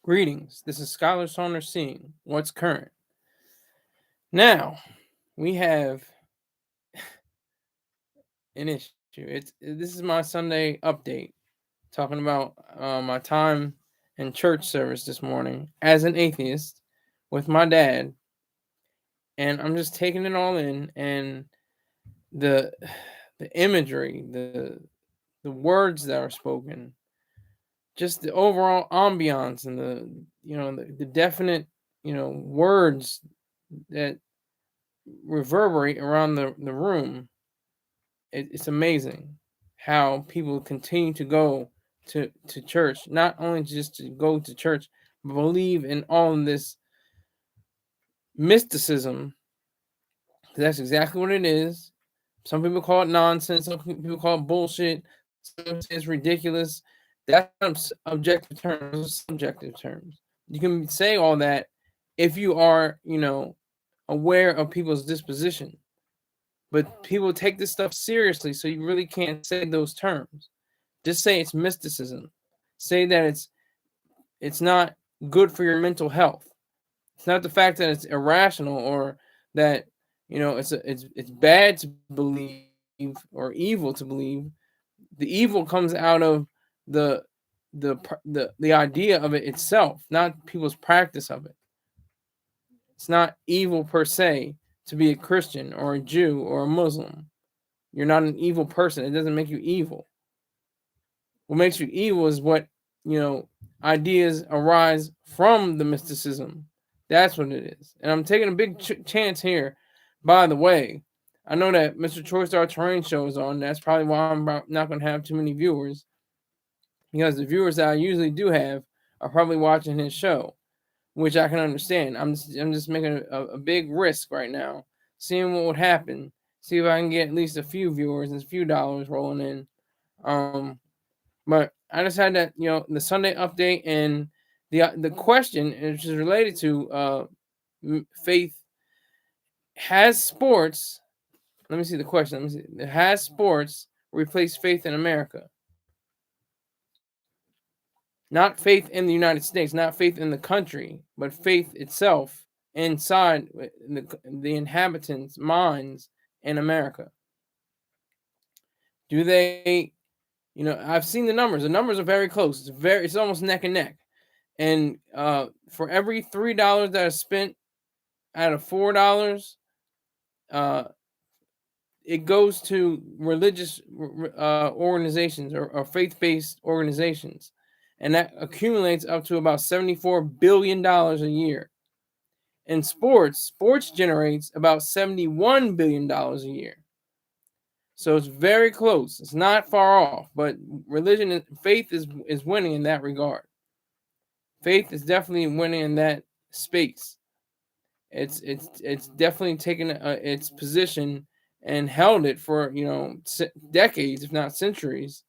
Greetings. This is Scholar Saunders seeing what's current. Now we have an issue. This is my Sunday update, talking about my time in church service this morning as an atheist with my dad, and I'm just taking it all in, and the the imagery, the words that are spoken, just the overall ambiance, and the definite words that reverberate around the room. It's amazing how people continue to go to church, not only just to go to church, but believe in all of this mysticism. That's exactly what it is. Some people call it nonsense. Some people call it bullshit. Some say it's ridiculous. That's objective terms, subjective terms. You can say all that if you are, aware of people's disposition. But people take this stuff seriously, so you really can't say those terms. Just say it's mysticism. Say that it's not good for your mental health. It's not the fact that it's irrational or that it's bad to believe or evil to believe. The evil comes out of the the idea of it itself, not people's practice of it. It's not evil per se to be a Christian or a Jew or a Muslim. You're not an evil person. It doesn't make you evil. What makes you evil is what, ideas arise from the mysticism. That's what it is. And I'm taking a big chance here. By the way, I know that Mr. Troy Star Terrain show is on. That's probably why I'm not going to have too many viewers, because the viewers that I usually do have are probably watching his show, which I can understand. I'm just making a big risk right now, seeing what would happen. See if I can get at least a few viewers and a few dollars rolling in. But I just had that, the Sunday update, and the question, which is related to faith. Has sports? Let me see the question. Let me see. Has sports replaced faith in America? Not faith in the United States, not faith in the country, but faith itself inside the inhabitants' minds in America. Do they? I've seen the numbers. The numbers are very close. It's almost neck and neck. And for every $3 that is spent out of $4, it goes to religious organizations or faith-based organizations, and that accumulates up to about $74 billion a year. In sports generates about $71 billion a year. So it's very close. It's not far off, but faith is winning in that regard. Faith is definitely winning in that space. It's definitely taken its position and held it for decades, if not centuries.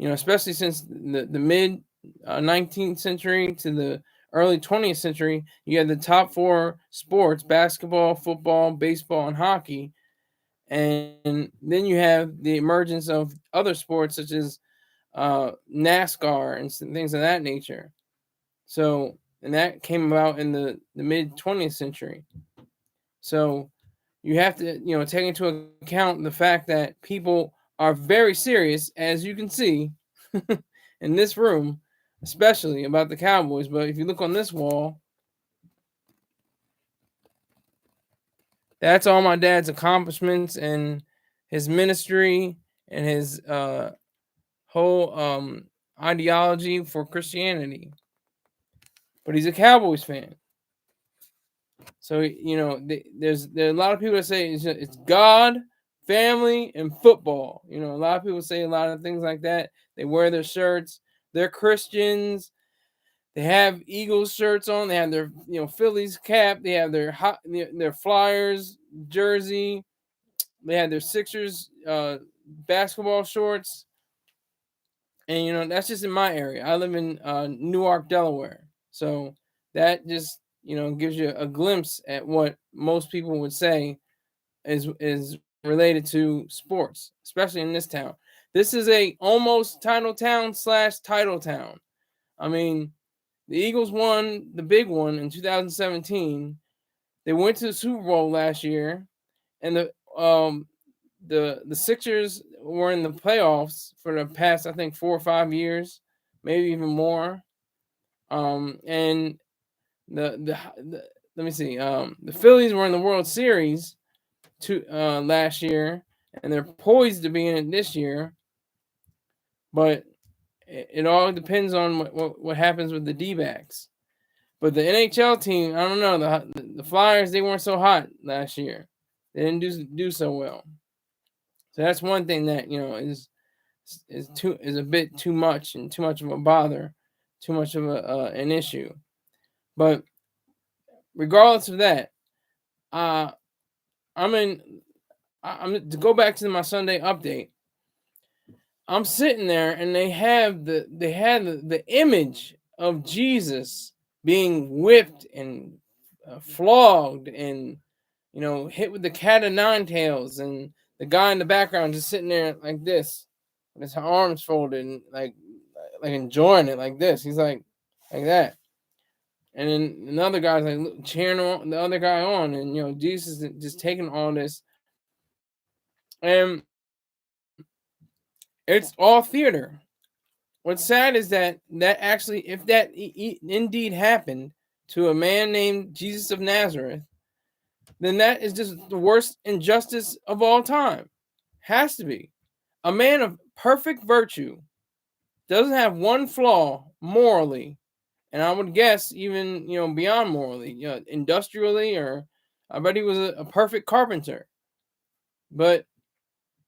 Especially since the mid 19th century to the early 20th century, you had the top four sports: basketball, football, baseball, and hockey. And then you have the emergence of other sports such as NASCAR and things of that nature. So, and that came about in the mid 20th century. So you have to, take into account the fact that people are very serious, as you can see in this room, especially about the Cowboys. But if you look on this wall, that's all my dad's accomplishments and his ministry and his whole ideology for Christianity. But he's a Cowboys fan. So, there are a lot of people that say it's God, family, and football. A lot of people say a lot of things like that. They wear their shirts. They're Christians. They have Eagles shirts on. They have their Phillies cap. They have their Flyers jersey. They have their Sixers basketball shorts. And that's just in my area. I live in Newark, Delaware. So that just gives you a glimpse at what most people would say is related to sports, especially in this town. This is a almost title town / title town. I mean, the Eagles won the big one in 2017. They went to the Super Bowl last year, and the Sixers were in the playoffs for the past, I think, 4 or 5 years, maybe even more. And the let me see. The Phillies were in the World Series last year, and they're poised to be in it this year. But it all depends on what happens with the D-backs. But the NHL team, I don't know. The Flyers, they weren't so hot last year. They didn't do so well. So that's one thing that is a bit too much and too much of a bother, too much of an issue. But regardless of that, uh, I'm to go back to my Sunday update. I'm sitting there and they had the image of Jesus being whipped and flogged and hit with the cat of nine tails, and the guy in the background just sitting there like this with his arms folded and like enjoying it like this. He's like that. And then another guy's like cheering the other guy on, and Jesus is just taking all this, and it's all theater. What's sad is that actually, if that indeed happened to a man named Jesus of Nazareth, then that is just the worst injustice of all time. Has to be. A man of perfect virtue doesn't have one flaw morally, and I would guess even beyond morally, industrially, or I bet he was a perfect carpenter. But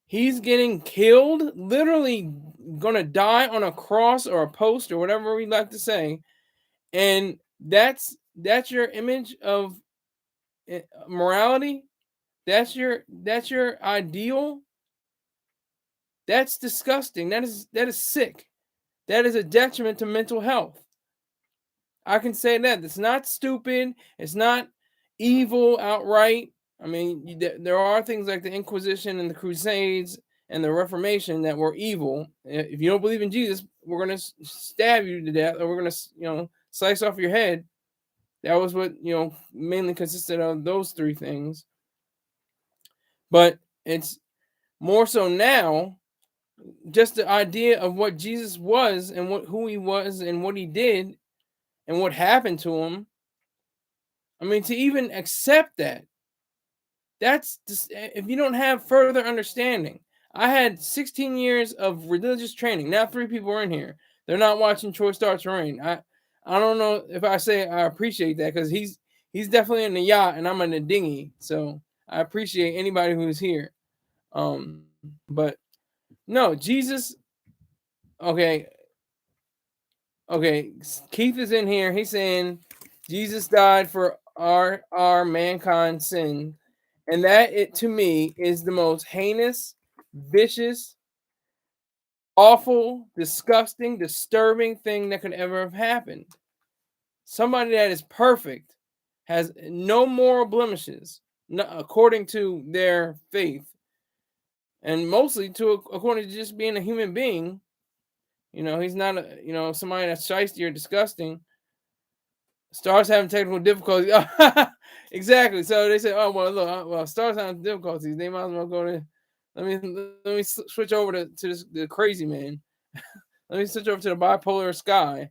he's getting killed, literally gonna die on a cross or a post or whatever we like to say, and that's your image of morality. That's your ideal. That's disgusting. That is sick. That is a detriment to mental health. I can say that. It's not stupid. It's not evil outright. I mean, there are things like the Inquisition and the Crusades and the Reformation that were evil. If you don't believe in Jesus, we're going to stab you to death, or we're going to, slice off your head. That was what, mainly consisted of those three things. But it's more so now, just the idea of what Jesus was and who he was and what he did and what happened to him. I mean, to even accept that's just, if you don't have further understanding. I had 16 years of religious training. Now 3 people are in here. They're not watching Troy Starts Rain. I don't know if I say I appreciate that, because he's definitely in the yacht and I'm in the dinghy. So I appreciate anybody who's here. But no, Jesus. Okay, Keith is in here. He's saying Jesus died for our mankind sin, and that, it to me, is the most heinous, vicious, awful, disgusting, disturbing thing that could ever have happened. Somebody that is perfect, has no moral blemishes, according to their faith, and mostly according to just being a human being. He's not somebody that's shiesty or disgusting. Stars having technical difficulties. Exactly. So they say, "Oh well, look, Stars having difficulties. They might as well go to." Let me switch over to the crazy man. Let me switch over to the bipolar sky.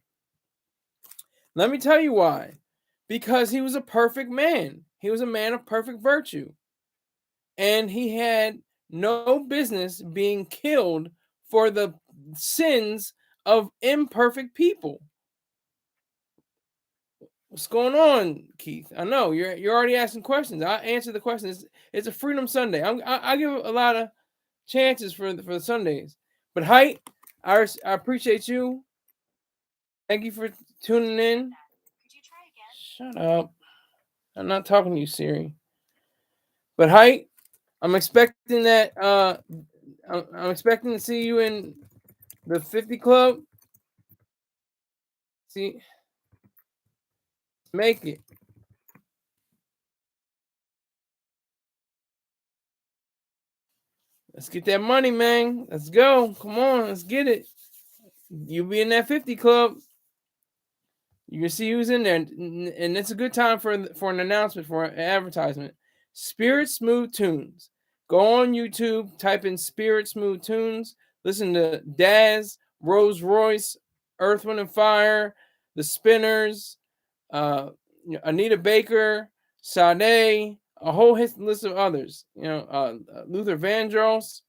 Let me tell you why. Because he was a perfect man. He was a man of perfect virtue, and he had no business being killed for the sins of imperfect people. What's going on, Keith? I know you're already asking questions. I answer the questions. It's a Freedom Sunday. I give a lot of chances for the Sundays. But Height, I appreciate you. Thank you for tuning in. Shut up. I'm not talking to you, Siri. But Height, I'm expecting that. I'm expecting to see you in the 50 Club. See, make it. Let's get that money, man. Let's go. Come on, let's get it. You be in that 50 Club. You can see who's in there, and it's a good time for an announcement, for an advertisement. Spirit Smooth Tunes. Go on YouTube, type in Spirit Smooth Tunes. Listen to Daz, Rose Royce, Earth, Wind and Fire, The Spinners, uh, Anita Baker, Sade, a whole list of others. Luther Vandross.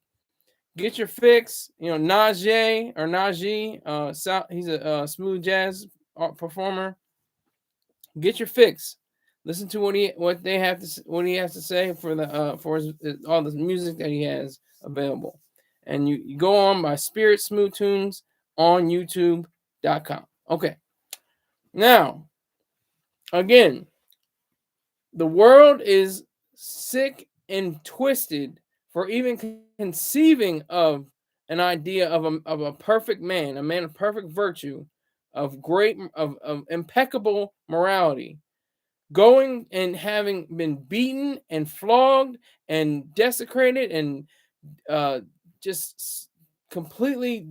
Get your fix. Najee or Najee. He's a smooth jazz performer. Get your fix. Listen to what he has to say for all the music that he has available, and you go on by Spirit Smooth Tunes on YouTube.com. Okay, now again, the world is sick and twisted for even conceiving of an idea of a perfect man, a man of perfect virtue, of impeccable morality, going and having been beaten and flogged and desecrated and just completely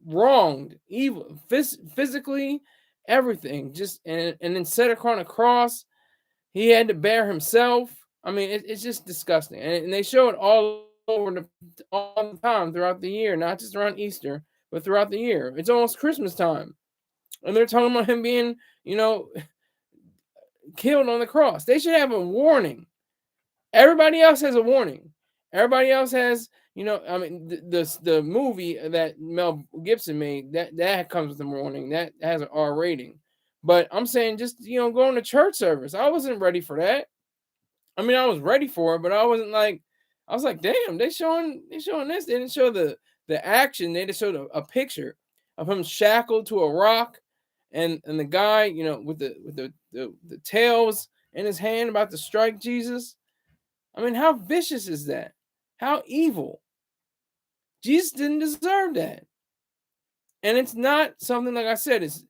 wronged, evil, physically, everything, and then set upon a cross. He had to bear himself. I mean, it's just disgusting, and they show it all the time throughout the year, not just around Easter, but throughout the year. It's almost Christmas time, and they're talking about him being, killed on the cross. They should have a warning. Everybody else has a warning. Everybody else has, I mean, the movie that Mel Gibson made, that comes with a warning. That has an R rating. But I'm saying, just going to church service. I wasn't ready for that. I mean, I was ready for it, but I wasn't like, I was like, damn, they showing this. They didn't show the action. They just showed a picture of him shackled to a rock, and the guy, with the tails in his hand about to strike Jesus. I mean, how vicious is that? How evil. Jesus didn't deserve that. And it's not something, like I said, it's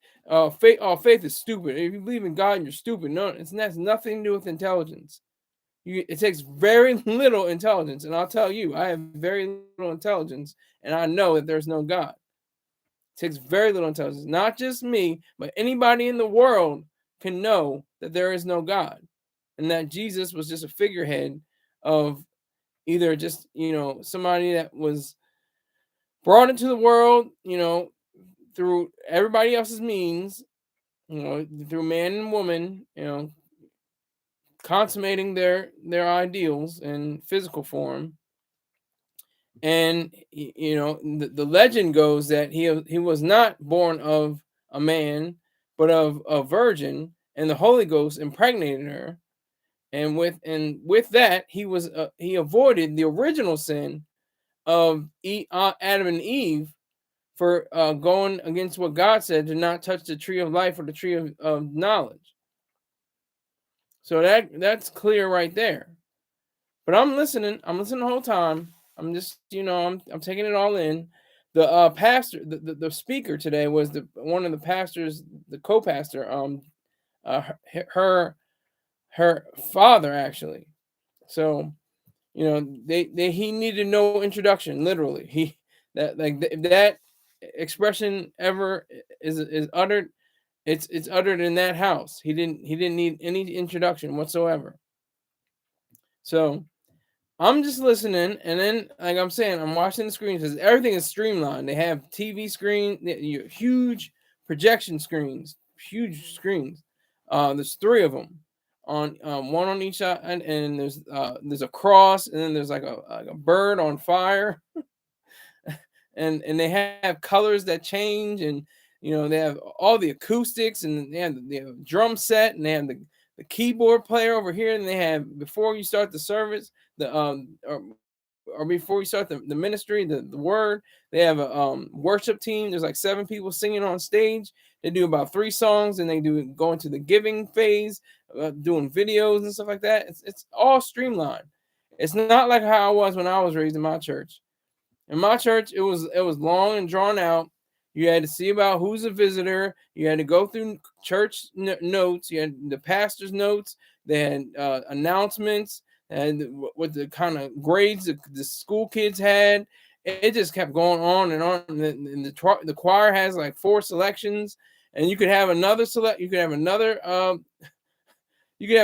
faith. Oh, faith is stupid. If you believe in God, you're stupid. No, that's nothing to do with intelligence. It takes very little intelligence, and I'll tell you, I have very little intelligence, and I know that there's no God. It takes very little intelligence. Not just me, but anybody in the world can know that there is no God, and that Jesus was just a figurehead of either just somebody that was brought into the world, through everybody else's means, through man and woman, consummating their ideals in physical form. And the legend goes that he was not born of a man, but of a virgin, and the Holy Ghost impregnated her. And with that, he avoided the original sin of Adam and Eve for going against what God said, to not touch the tree of life or the tree of knowledge. So that's clear right there. But I'm listening. I'm listening the whole time. I'm just, I'm taking it all in. The pastor, the speaker today was one of the pastors, the co-pastor, her father, actually. So, he needed no introduction. Literally, if that expression ever is uttered, it's uttered in that house. He didn't need any introduction whatsoever. So I'm just listening, and then, like I'm saying, I'm watching the screen because everything is streamlined. They have TV screen, huge projection screens, huge screens. There's 3 of them on one on each side, and there's a cross, and then there's like a bird on fire, and they have colors that change, and they have all the acoustics, and they have the drum set, and they have the keyboard player over here, and they have, before you start the service, or before you start the ministry, the word, they have a worship team. There's like 7 people singing on stage. They do about 3 songs, and they go into the giving phase, doing videos and stuff like that. It's all streamlined. It's not like how I was when I was raised in my church. In my church, it was long and drawn out. You had to see about who's a visitor. You had to go through church notes. You had the pastor's notes. They had announcements and what the kind of grades the school kids had. It just kept going on and on. And the choir has like 4 selections, And you could have another you could have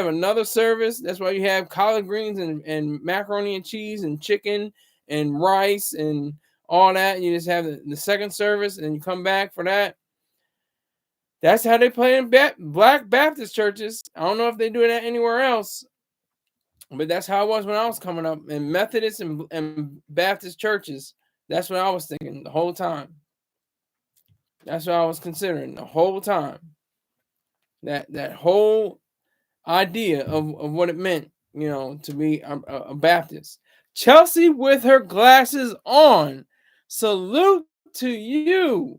another service. That's why you have collard greens and macaroni and cheese and chicken and rice and all that. You just have the second service and you come back for that. That's how they play in Black Baptist churches. I don't know if they do that anywhere else, but that's how it was when I was coming up in Methodist and Baptist churches. That's what I was thinking the whole time. That's what I was considering the whole time. That whole idea of what it meant, to be a Baptist. Chelsea with her glasses on. Salute to you.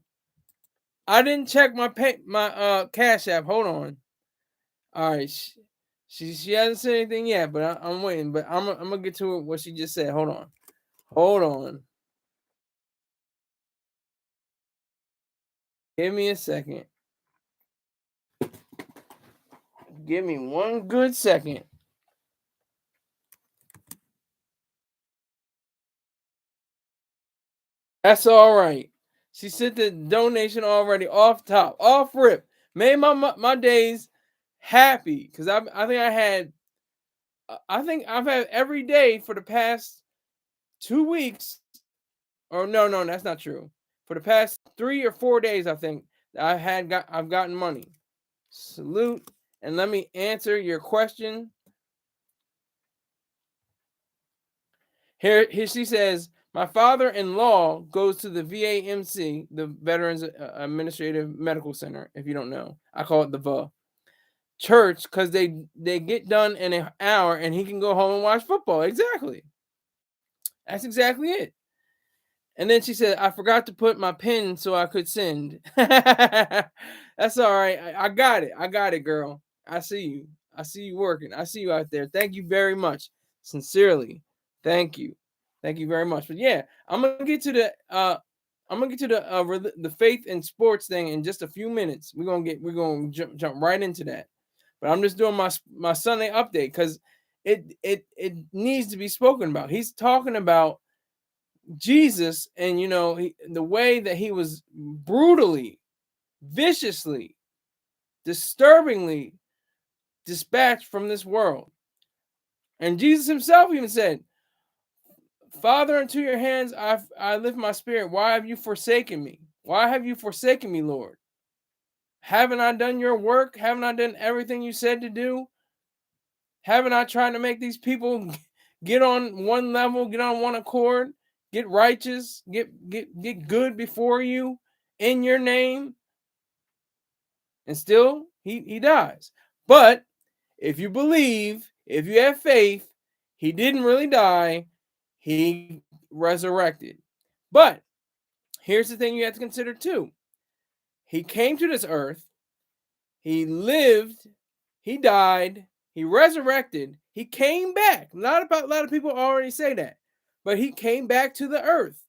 I didn't check my Cash App. Hold on. All right. She hasn't said anything yet, but I'm waiting. But I'm gonna get to what she just said. Hold on. Hold on. Give me a second. Give me one good second. That's all right. She sent the donation already off top, off rip. Made my days happy because I think I've had every day for the past 2 weeks. Or no, that's not true. For the past 3 or 4 days, I think I've gotten money. Salute, and let me answer your question. Here she says, my father-in-law goes to the VAMC, the Veterans Administrative Medical Center. If you don't know, I call it the VA church because they get done in an hour, and he can go home and watch football. Exactly, that's exactly it. And then she said, I forgot to put my pin so I could send. That's all right. I got it. I got it, girl. I see you. I see you working. I see you out there. Thank you very much. Sincerely. Thank you. Thank you very much. But yeah, I'm gonna get to the faith and sports thing in just a few minutes. We're gonna jump right into that. But I'm just doing my Sunday update because it needs to be spoken about. He's talking about Jesus, and the way that he was brutally, viciously, disturbingly dispatched from this world. And Jesus himself even said, Father, into your hands I lift my spirit. Why have you forsaken me? Why have you forsaken me, Lord? Haven't I done your work? Haven't I done everything you said to do? Haven't I tried to make these people get on one level, get on one accord, get righteous, get good before you in your name? And still he dies. But if you believe, if you have faith, he didn't really die, he resurrected. But here's the thing you have to consider too. He came to this earth, he lived, he died, he resurrected, he came back. A lot of people already say that, but he came back to the earth.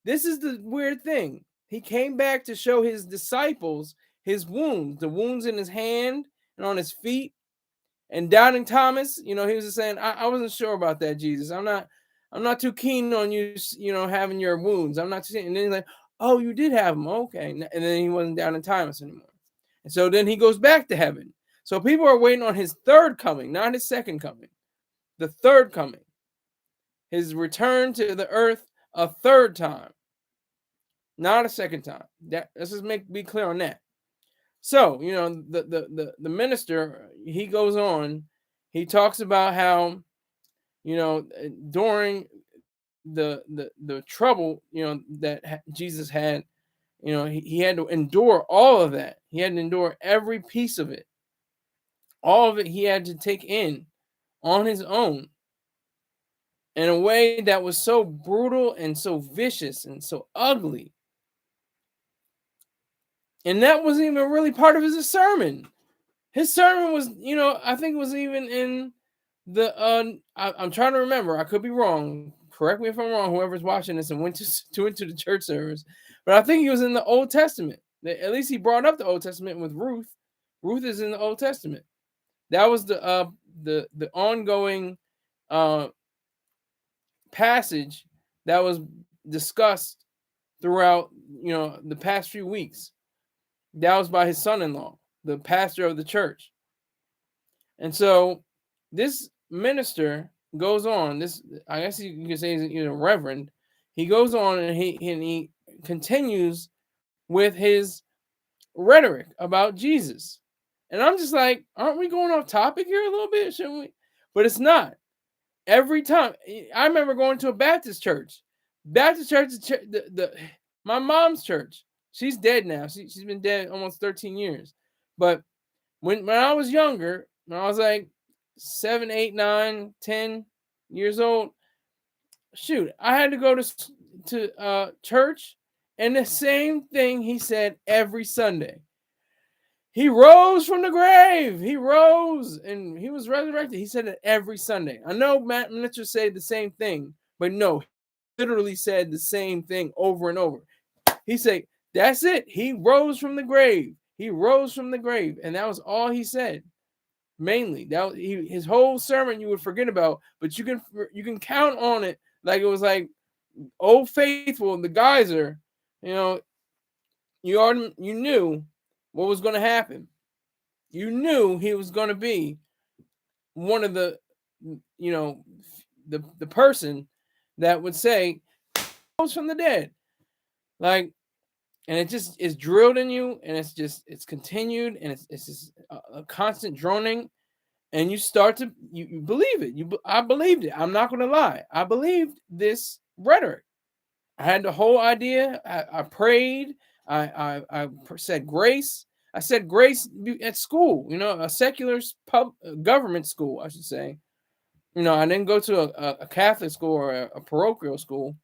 This is the weird thing. He came back to show his disciples his wounds, the wounds in his hand and on his feet. And doubting Thomas, he was just saying, I wasn't sure about that, Jesus. I'm not too keen on you, having your wounds. I'm not too. And then he's like, oh, you did have them, okay. And then he wasn't doubting Thomas anymore. And so then he goes back to heaven. So people are waiting on his third coming, not his second coming. The third coming, his return to the earth a third time, not a second time. Let's just be clear on that. So, the minister, he goes on, he talks about how, during the trouble, that Jesus had, he had to endure all of that. He had to endure every piece of it. All of it he had to take in on his own in a way that was so brutal and so vicious and so ugly. And that wasn't even really part of his sermon. His sermon was, I think it was even in the I'm trying to remember. I could be wrong. Correct me if I'm wrong, whoever's watching this and went to the church service. But I think he was in the Old Testament. At least he brought up the Old Testament with Ruth. Ruth is in the Old Testament. That was the ongoing passage that was discussed throughout, the past few weeks. That was by his son-in-law, the pastor of the church. And so this minister goes on. This, I guess you could say, he's a reverend. He goes on and he continues with his rhetoric about Jesus. And I'm just like, aren't we going off topic here a little bit? Shouldn't we? But it's not. Every time, I remember going to a Baptist church. Baptist church, my mom's church. She's dead now. She's been dead almost 13 years. But when I was younger, when I was like 7, 8, 9, 10 years old, shoot, I had to go to church, and the same thing he said every Sunday. He rose from the grave. He rose and he was resurrected. He said it every Sunday. I know Matt Mitchell said the same thing, but no, he literally said the same thing over and over. He said, that's it. He rose from the grave. He rose from the grave. And that was all he said. Mainly. His whole sermon you would forget about, but you can count on it like it was like Old Faithful, the geyser. You know, you knew what was going to happen. You knew he was going to be one of the, the person that would say, rose from the dead. Like, and it just is drilled in you, and it's continued, and it's just a constant droning, and you start to, you believe it. I believed it. I'm not going to lie. I believed this rhetoric. I had the whole idea. I prayed. I said grace. I said grace at school, a secular government school, I should say. I didn't go to a Catholic school or a parochial school.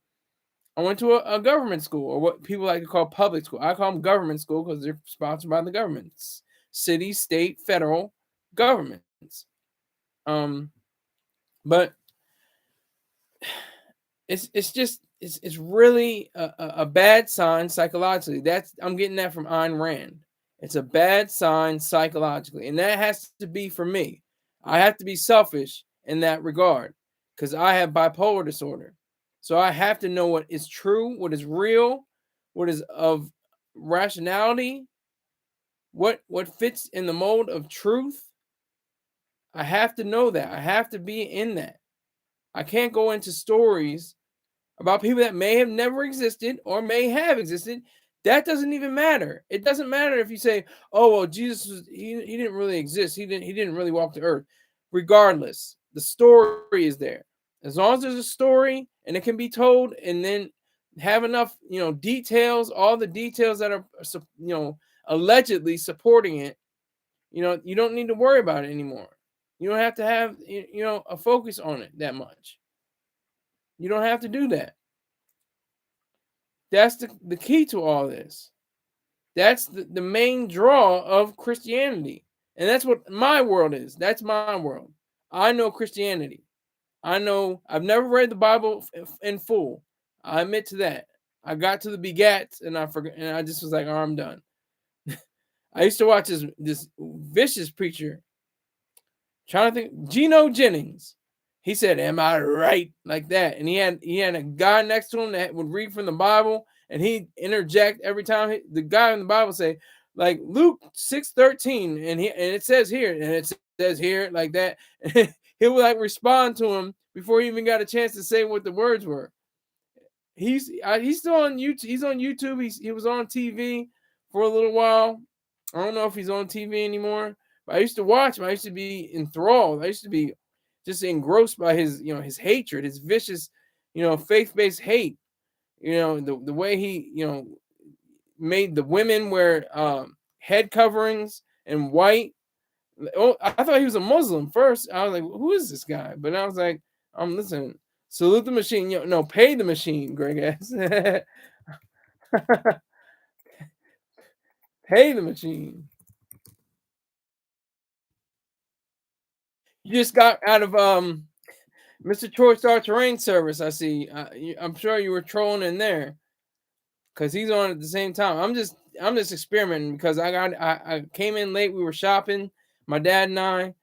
I went to a government school, or what people like to call public school. I call them government school because they're sponsored by the governments, city, state, federal governments. But it's really a bad sign psychologically. I'm getting that from Ayn Rand. It's a bad sign psychologically, and that has to be for me. I have to be selfish in that regard because I have bipolar disorder. So I have to know what is true, what is real, what is of rationality, what fits in the mold of truth. I have to know that. I have to be in that. I can't go into stories about people that may have never existed or may have existed. That doesn't even matter. It doesn't matter if you say, "Oh, well, Jesus he didn't really exist. He didn't really walk the earth." Regardless, the story is there. As long as there's a story and it can be told, and then have enough, details, all the details that are, allegedly supporting it, you don't need to worry about it anymore. You don't have to have, a focus on it that much. You don't have to do that. That's the key to all this. That's the main draw of Christianity. And that's what my world is. That's my world. I know Christianity. I know I've never read the Bible in full. I admit to that. I got to the begats and I forgot, and I just was like, oh, I'm done. I used to watch this vicious preacher. Trying to think, Geno Jennings. He said, "Am I right?" like that, and he had a guy next to him that would read from the Bible, and he'd interject every time the guy in the Bible say, like Luke 6:13, and it says here, and it says here like that. He would like respond to him before he even got a chance to say what the words were. He's still on YouTube. He's on YouTube. He was on TV for a little while. I don't know if he's on TV anymore. But I used to watch him. I used to be enthralled. I used to be just engrossed by his, his hatred, his vicious, faith-based hate. The way he, made the women wear head coverings and white. Oh, I thought he was a Muslim first. I was like, who is this guy? But I was like, listen, salute the machine. No, pay the machine, Greg ass. Pay the machine. You just got out of Mr. Troy Star Terrain service. I see. I'm sure you were trolling in there because he's on at the same time. I'm just experimenting because I came in late. We were shopping. My dad and I,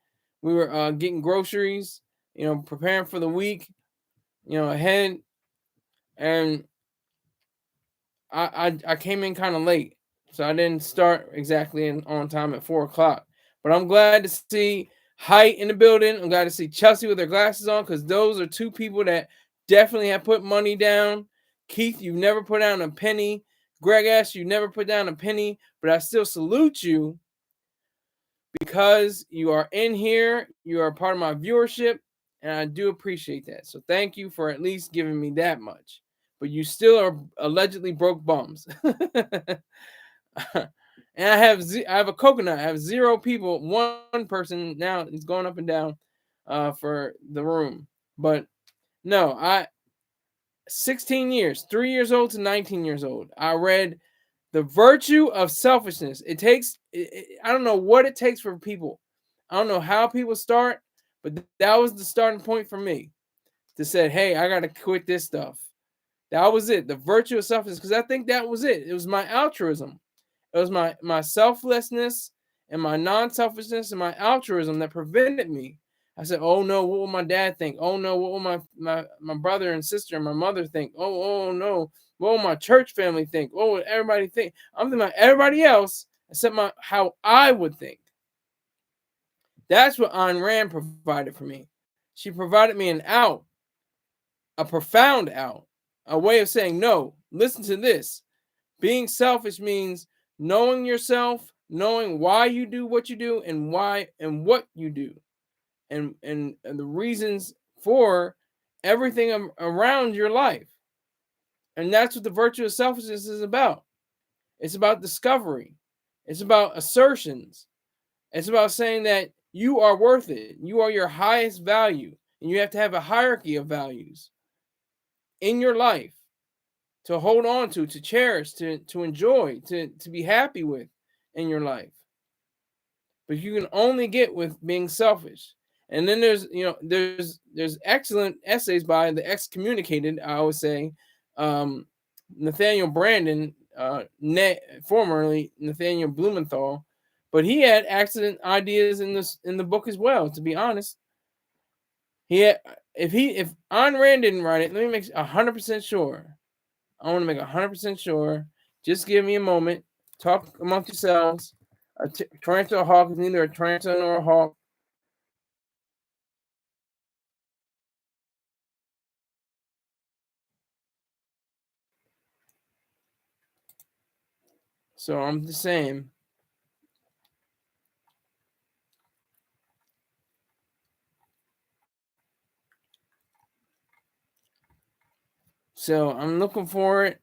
we were getting groceries. Preparing for the week. Ahead, and I came in kind of late So I didn't start exactly on time at 4 o'clock. But I'm glad to see Height in the building. I'm glad to see Chelsea with her glasses on, because those are two people that definitely have put money down. Keith, you've never put down a penny. Greg S, you never put down a penny, but I still salute you because you are in here. You are part of my viewership, and I do appreciate that. So thank you for at least giving me that much. But you still are allegedly broke bums. And I have a coconut. I have 0 people. One person now is going up and down for the room. But no, 16 years, 3 years old to 19 years old. I read The Virtue of Selfishness. I don't know what it takes for people. I don't know how people start, but that was the starting point for me to say, hey, I got to quit this stuff. That was it. The virtue of selfishness, because I think that was it. It was my altruism. It was my selflessness and my non-selfishness and my altruism that prevented me. I said, oh no, what will my dad think? Oh no, what will my brother and sister and my mother think? Oh no, what will my church family think? What will everybody think? I'm thinking about everybody else except how I would think. That's what Ayn Rand provided for me. She provided me an out, a profound out, a way of saying, no, listen to this. Being selfish means knowing yourself, knowing why you do what you do and why and what you do, and the reasons for everything around your life. And that's what the virtue of selfishness is about. It's about discovery. It's about assertions. It's about saying that you are worth it. You are your highest value. And you have to have a hierarchy of values in your life to hold on to cherish, to enjoy, to be happy with in your life. But you can only get with being selfish. And then there's excellent essays by the excommunicated, I always say, Nathaniel Branden, formerly Nathaniel Blumenthal, but he had excellent ideas in the book as well. To be honest, if Ayn Rand didn't write it, let me make 100% sure. I want to make 100% sure. Just give me a moment. Talk amongst yourselves. A tarantula hawk is neither a tarantula nor a hawk. So I'm just saying. So I'm looking for it.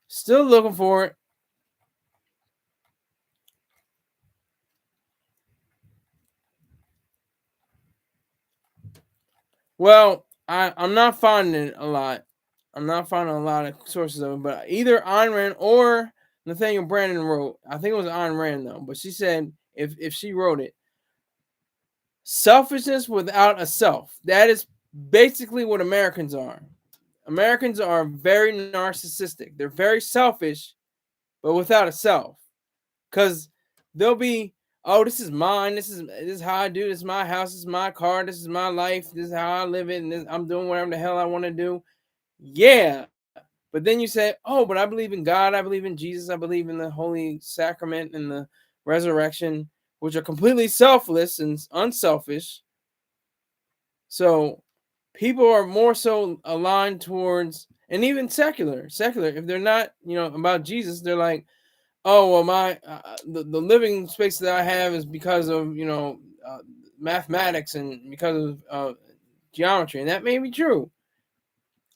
Still looking for it. Well, I'm not finding it a lot. I'm not finding a lot of sources of it, but either Ayn Rand or Nathaniel Branden wrote. I think it was Ayn Rand though, but she said if she wrote it, selfishness without a self. That is basically what Americans are. Americans are very narcissistic. They're very selfish, but without a self. Because they'll be, oh, this is mine. This is how I do. This is my house. This is my car. This is my life. This is how I live it. And I'm doing whatever the hell I want to do. Yeah. But then you say, oh, but I believe in God. I believe in Jesus. I believe in the Holy Sacrament and the resurrection, which are completely selfless and unselfish. So people are more so aligned towards, and even secular, if they're not, about Jesus, they're like, oh, well, the living space that I have is because of, mathematics and because of geometry. And that may be true.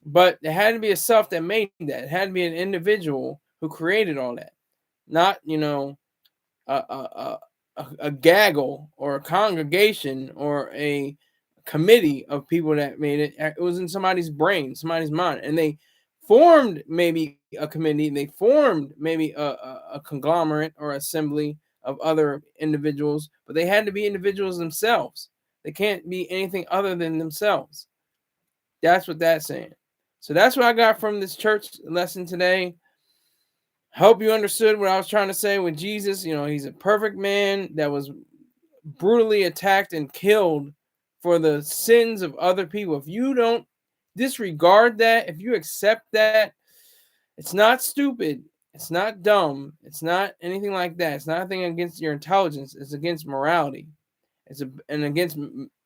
But there had to be a self that made that. It had to be an individual who created all that. Not, a gaggle or a congregation or a committee of people that made it. It was in somebody's brain, somebody's mind, and they formed maybe a committee. They formed maybe a conglomerate or assembly of other individuals, but they had to be individuals themselves. They can't be anything other than themselves. That's what that's saying. So that's what I got from this church lesson today. Hope you understood what I was trying to say with Jesus. He's a perfect man that was brutally attacked and killed for the sins of other people. If you don't disregard that, if you accept that, it's not stupid, it's not dumb, it's not anything like that. It's nothing against your intelligence. It's against morality. And against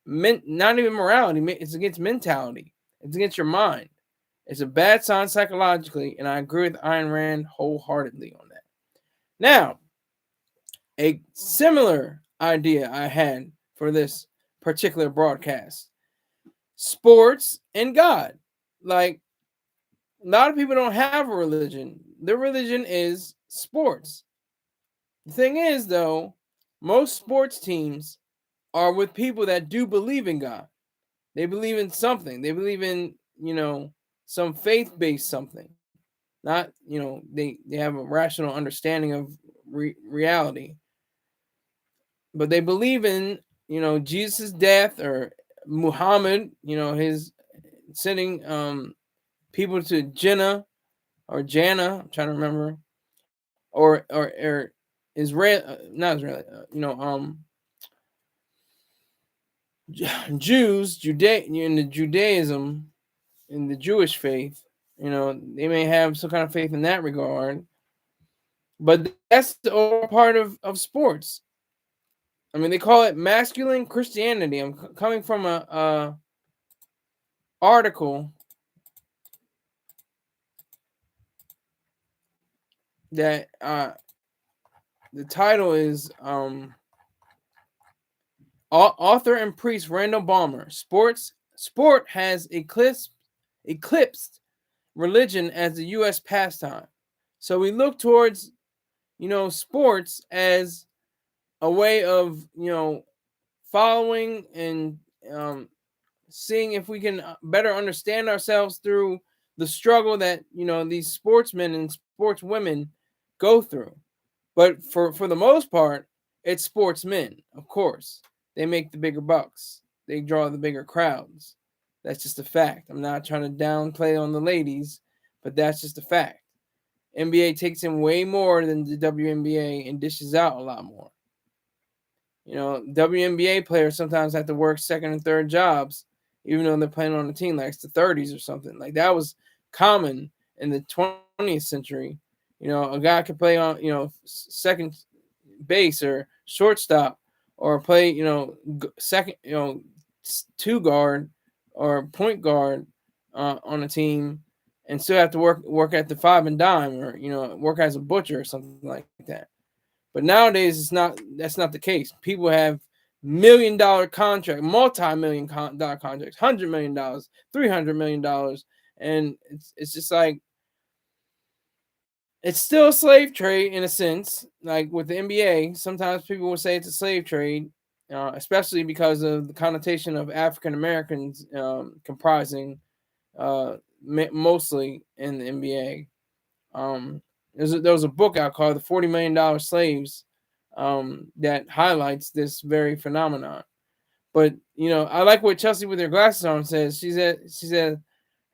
not even morality. It's against mentality. It's against your mind. It's a bad sign psychologically, and I agree with Ayn Rand wholeheartedly on that. Now, a similar idea I had for this particular broadcast: sports and God. Like, a lot of people don't have a religion. Their religion is sports. The thing is, though, most sports teams are with people that do believe in God. They believe in something. They believe in, some faith-based something. Not, they have a rational understanding of reality. But they believe in, Jesus' death, or Muhammad, his sending people to Jinnah or Jannah, I'm trying to remember, or Israel, not Israel, Jews, in the Judaism, in the Jewish faith, they may have some kind of faith in that regard, but that's the overall part of sports. I mean, they call it masculine Christianity. I'm coming from a article that the title is author and priest Randall Balmer. Sport has eclipsed religion as the U.S. pastime. So we look towards, sports as a way of, following and seeing if we can better understand ourselves through the struggle that, these sportsmen and sportswomen go through. But for the most part, it's sportsmen, of course. They make the bigger bucks. They draw the bigger crowds. That's just a fact. I'm not trying to downplay on the ladies, but that's just a fact. NBA takes in way more than the WNBA and dishes out a lot more. WNBA players sometimes have to work second and third jobs, even though they're playing on a team like it's the 30s or something. Like, that was common in the 20th century. A guy could play on, second base or shortstop, or play, second, two guard or point guard on a team, and still have to work at the five and dime, or work as a butcher or something like that. But nowadays, that's not the case. People have $1 million contract, multi-million dollar contracts, $100 million, $300 million, and it's just like, it's still a slave trade in a sense. Like with the NBA, sometimes people will say it's a slave trade, especially because of the connotation of African Americans comprising mostly in the NBA. There was a book out called "The $40 Million Slaves" that highlights this very phenomenon. But I like what Chelsea with her glasses on says. She said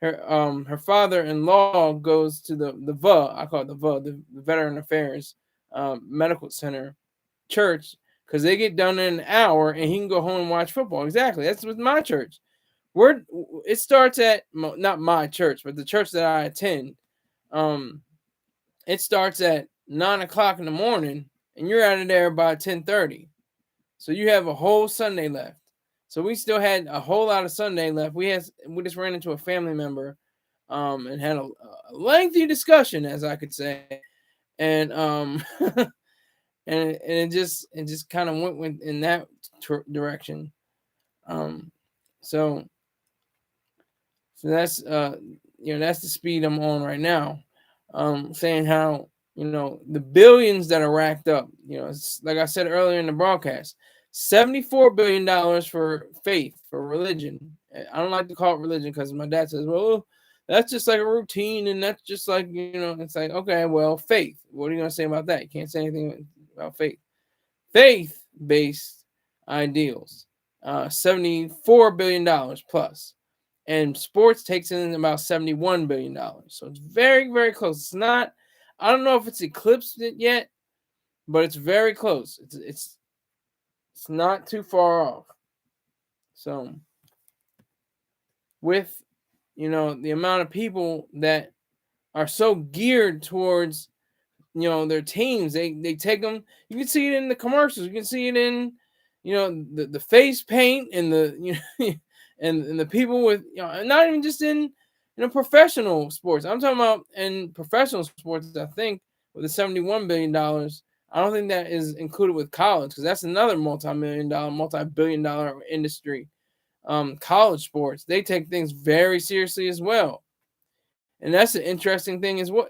her father-in-law goes to the VA, I call it the VA, the Veteran Affairs Medical Center church, because they get done in an hour and he can go home and watch football. Exactly, that's with my church. It starts at, not my church, but the church that I attend. It starts at 9:00 in the morning, and you're out of there by 10:30. So you have a whole Sunday left. So we still had a whole lot of Sunday left. We just ran into a family member, and had a lengthy discussion, as I could say, and and it just kind of went in that direction. So that's that's the speed I'm on right now. Saying how the billions that are racked up. It's like I said earlier in the broadcast. $74 billion for faith, for religion. I don't like to call it religion because my dad says, well, that's just like a routine, and that's just like, it's like, okay, well, faith. What are you going to say about that? You can't say anything about faith. Faith-based ideals, $74 billion plus. And sports takes in about $71 billion. So it's very, very close. It's not, I don't know if it's eclipsed it yet, but it's very close. It's not too far off. So with the amount of people that are so geared towards their teams, they take them. You can see it in the commercials. You can see it in the face paint and the and the people with not even just in professional sports. I'm talking about in professional sports. I think with the $71 billion, I don't think that is included with college, because that's another multi-billion-dollar industry. College sports, they take things very seriously as well. And that's an interesting thing is what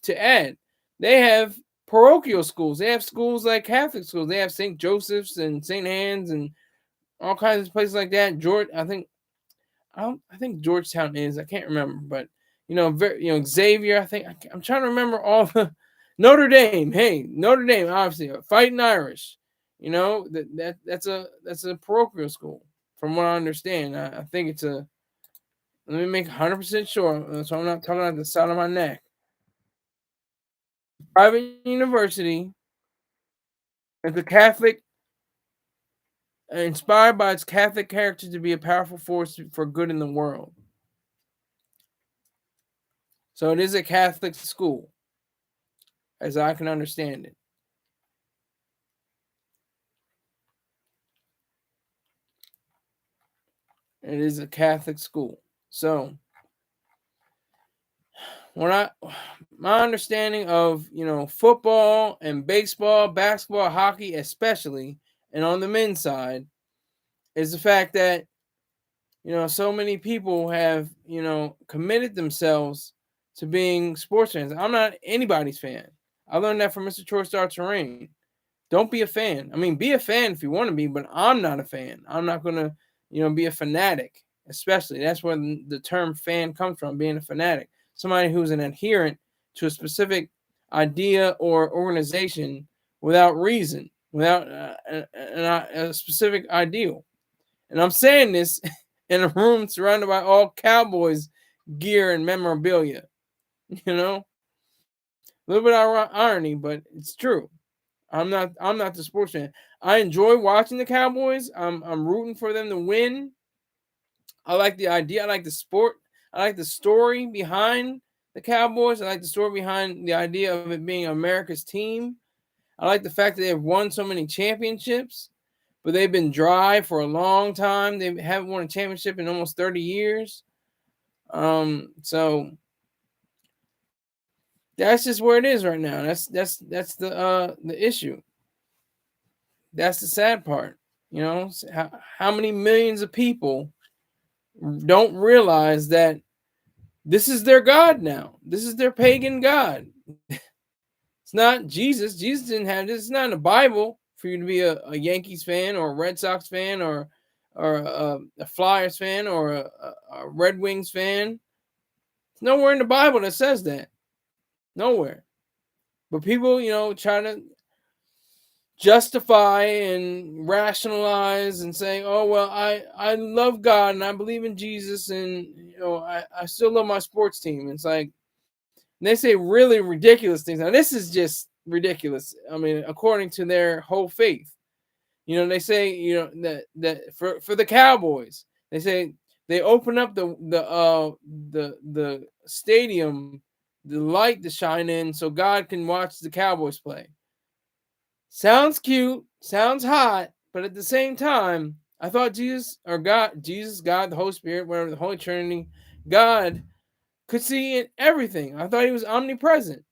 to add. They have parochial schools. They have schools like Catholic schools. They have St. Joseph's and St. Anne's and all kinds of places like that. I think Georgetown is. I can't remember, but Xavier. I'm trying to remember all the Notre Dame. Hey, Notre Dame, obviously, Fighting Irish. That's a parochial school, from what I understand. I think it's a. Let me make 100% sure, so I'm not talking out the side of my neck. Private university. It's a Catholic, inspired by its Catholic character to be a powerful force for good in the world. So it is a Catholic school, as I can understand it. It is a Catholic school. So my understanding of football and baseball, basketball, hockey, especially, and on the men's side, is the fact that so many people have committed themselves to being sports fans. I'm not anybody's fan. I learned that from Mr. Chorstar Terrain. Don't be a fan. I mean, be a fan if you want to be, but I'm not a fan. I'm not gonna be a fanatic. Especially, that's where the term fan comes from, being a fanatic. Somebody who's an adherent to a specific idea or organization without reason, without a specific ideal. And I'm saying this in a room surrounded by all Cowboys gear and memorabilia. A little bit of irony, but it's true. I'm not the sports fan. I enjoy watching the Cowboys. I'm rooting for them to win. I like the idea. I like the sport. I like the story behind the Cowboys. I like the story behind the idea of it being America's team. I like the fact that they've won so many championships, but they've been dry for a long time. They haven't won a championship in almost 30 years. So that's just where it is right now. That's the issue. That's the sad part. How many millions of people don't realize that this is their God now. This is their pagan God. It's not Jesus. Jesus didn't have this. It's not in the Bible for you to be a Yankees fan or a Red Sox fan or a Flyers fan or a Red Wings fan. It's nowhere in the Bible that says that. Nowhere. But people, try to justify and rationalize and say, oh, well, I love God and I believe in Jesus and, I still love my sports team. It's like, they say really ridiculous things. Now, this is just ridiculous. I mean, according to their whole faith. They say, that for the Cowboys, they say they open up the stadium, the light to shine in so God can watch the Cowboys play. Sounds cute, sounds hot, but at the same time, I thought Jesus, God, the Holy Spirit, whatever, the Holy Trinity, God could see in everything. I thought he was omnipresent,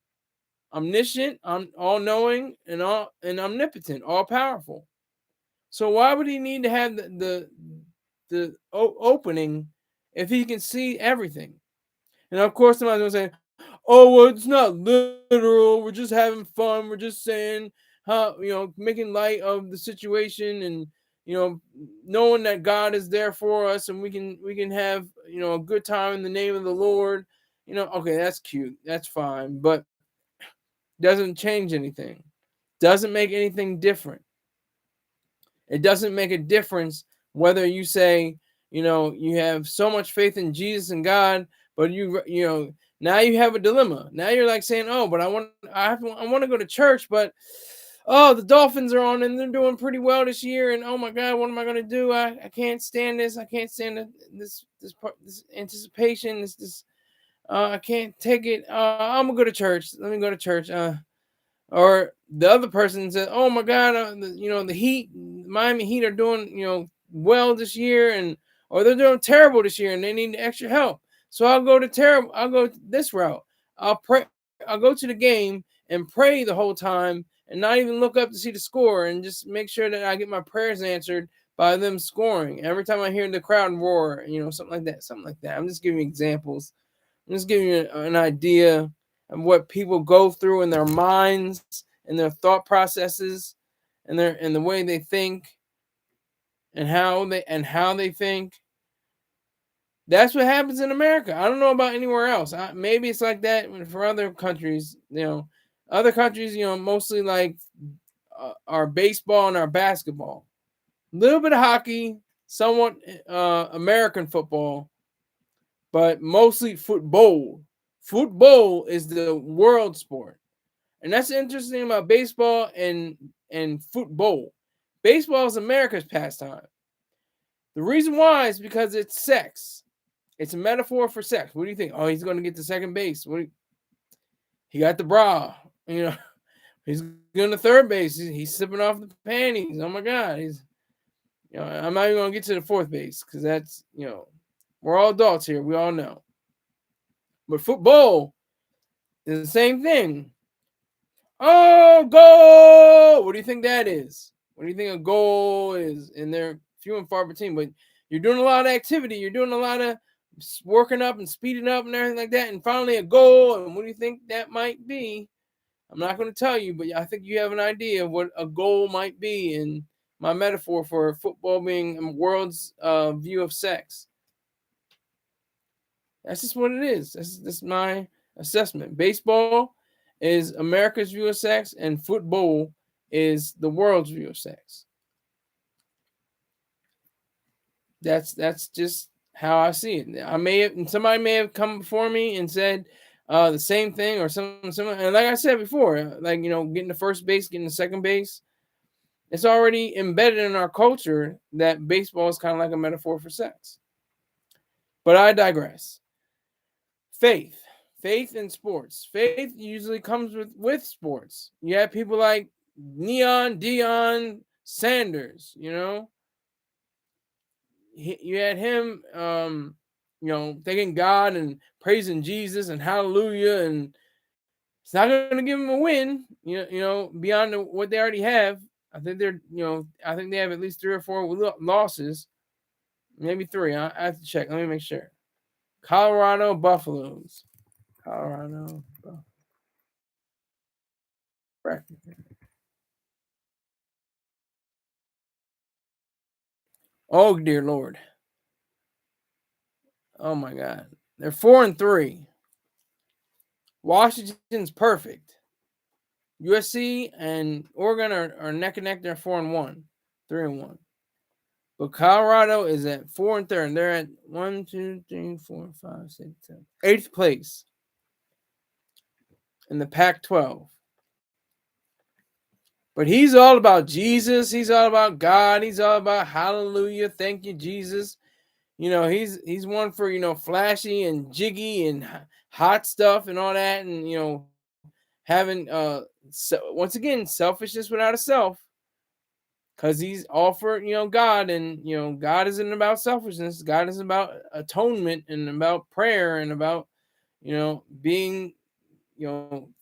omniscient, all-knowing, and omnipotent, all-powerful. So why would he need to have the opening if he can see everything? And of course, somebody's gonna say, "Oh, well, it's not literal. We're just having fun. We're just saying how making light of the situation and knowing that God is there for us and we can have a good time in the name of the Lord." Okay, that's cute. That's fine, but doesn't change anything. Doesn't make anything different. It doesn't make a difference whether you say, you have so much faith in Jesus and God, but now you have a dilemma. Now you're like saying, oh, but I want to go to church, but oh, the Dolphins are on and they're doing pretty well this year, and oh my God, what am I gonna do? I can't stand this. I can't stand this anticipation. This I can't take it. I'm gonna go to church. Let me go to church. Or the other person says, "Oh my God, the Heat, Miami Heat are doing well this year, and or they're doing terrible this year, and they need extra help. So I'll go to terrible. I'll go this route. I'll pray. I'll go to the game and pray the whole time, and not even look up to see the score, and just make sure that I get my prayers answered by them scoring. Every time I hear the crowd roar, something like that, something like that. I'm just giving you examples. I'm just giving you an idea of what people go through in their minds and their thought processes and the way they think and how they think. That's what happens in America. I don't know about anywhere else. Maybe it's like that for other countries. Other countries, mostly like our baseball and our basketball, a little bit of hockey, somewhat American football, but mostly football. Football is the world sport. And that's interesting about baseball and football. Baseball is America's pastime. The reason why is because it's sex. It's a metaphor for sex. What do you think? Oh, he's going to get to second base. He got the bra. He's going to third base. He's sipping off the panties. Oh my God. I'm not even going to get to the fourth base because that's, we're all adults here. We all know. But football is the same thing. Oh, goal! What do you think that is? What do you think a goal is? And they're few and far between, but you're doing a lot of activity. You're doing a lot of working up and speeding up and everything like that. And finally a goal. And what do you think that might be? I'm not going to tell you, but I think you have an idea of what a goal might be in my metaphor for football being a world's view of sex. That's just what it is. That's my assessment. Baseball is America's view of sex, and football is the world's view of sex. That's just how I see it. Somebody may have come before me and said the same thing or something similar. And like I said before, getting to first base, getting to second base, it's already embedded in our culture that baseball is kind of like a metaphor for sex. But I digress. Faith in sports. Faith usually comes with sports. You have people like Deion Sanders, you had him, thanking God and praising Jesus and hallelujah, and it's not going to give him a win, beyond what they already have. I think I think they have at least 3 or 4 losses, maybe 3. I have to check. Let me make sure. Colorado Buffaloes. Colorado. Oh dear Lord. Oh my God. They're 4-3. Washington's perfect. USC and Oregon are neck and neck. They're 4-1, 3-1. But Colorado is at 4-3. And they're at 1, 2, 3, 4, 5, 6, 7, 8th place in the Pac-12. But he's all about Jesus. He's all about God. He's all about hallelujah. Thank you, Jesus. He's one for, flashy and jiggy and hot stuff and all that. And, having, once again, selfishness without a self. Because he's all for, God. And, God isn't about selfishness. God is about atonement and about prayer and about, being,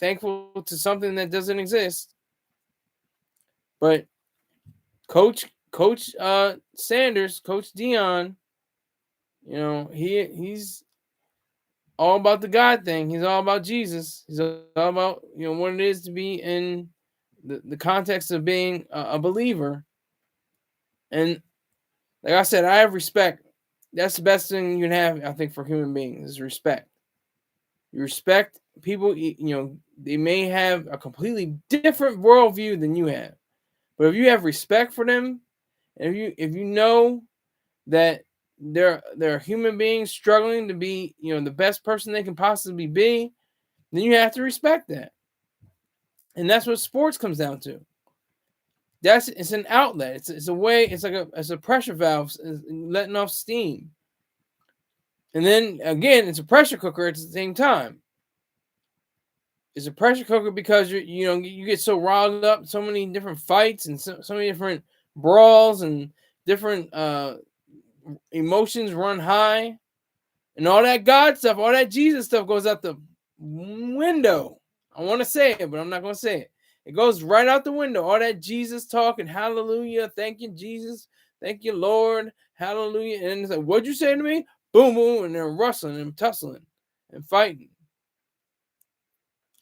thankful to something that doesn't exist. But Coach Sanders, Coach Deion, he's all about the God thing. He's all about Jesus. He's all about what it is to be in the context of being a believer. And like I said, I have respect. That's the best thing you can have, I think, for human beings is respect. You respect people. They may have a completely different worldview than you have. But if you have respect for them, and if you know that they're human beings struggling to be, the best person they can possibly be, then you have to respect that. And that's what sports comes down to. It's an outlet. It's a way. It's a pressure valve, letting off steam. And then again, it's a pressure cooker at the same time. It's a pressure cooker because you get so riled up, so many different fights and so many different brawls and different emotions run high, and all that God stuff, all that Jesus stuff goes out the window. I want to say it, but I'm not going to say it. It goes right out the window. All that Jesus talk and hallelujah, thank you, Jesus, thank you, Lord, hallelujah. And it's like, what'd you say to me? Boom, boom, and they're rustling and tussling and fighting.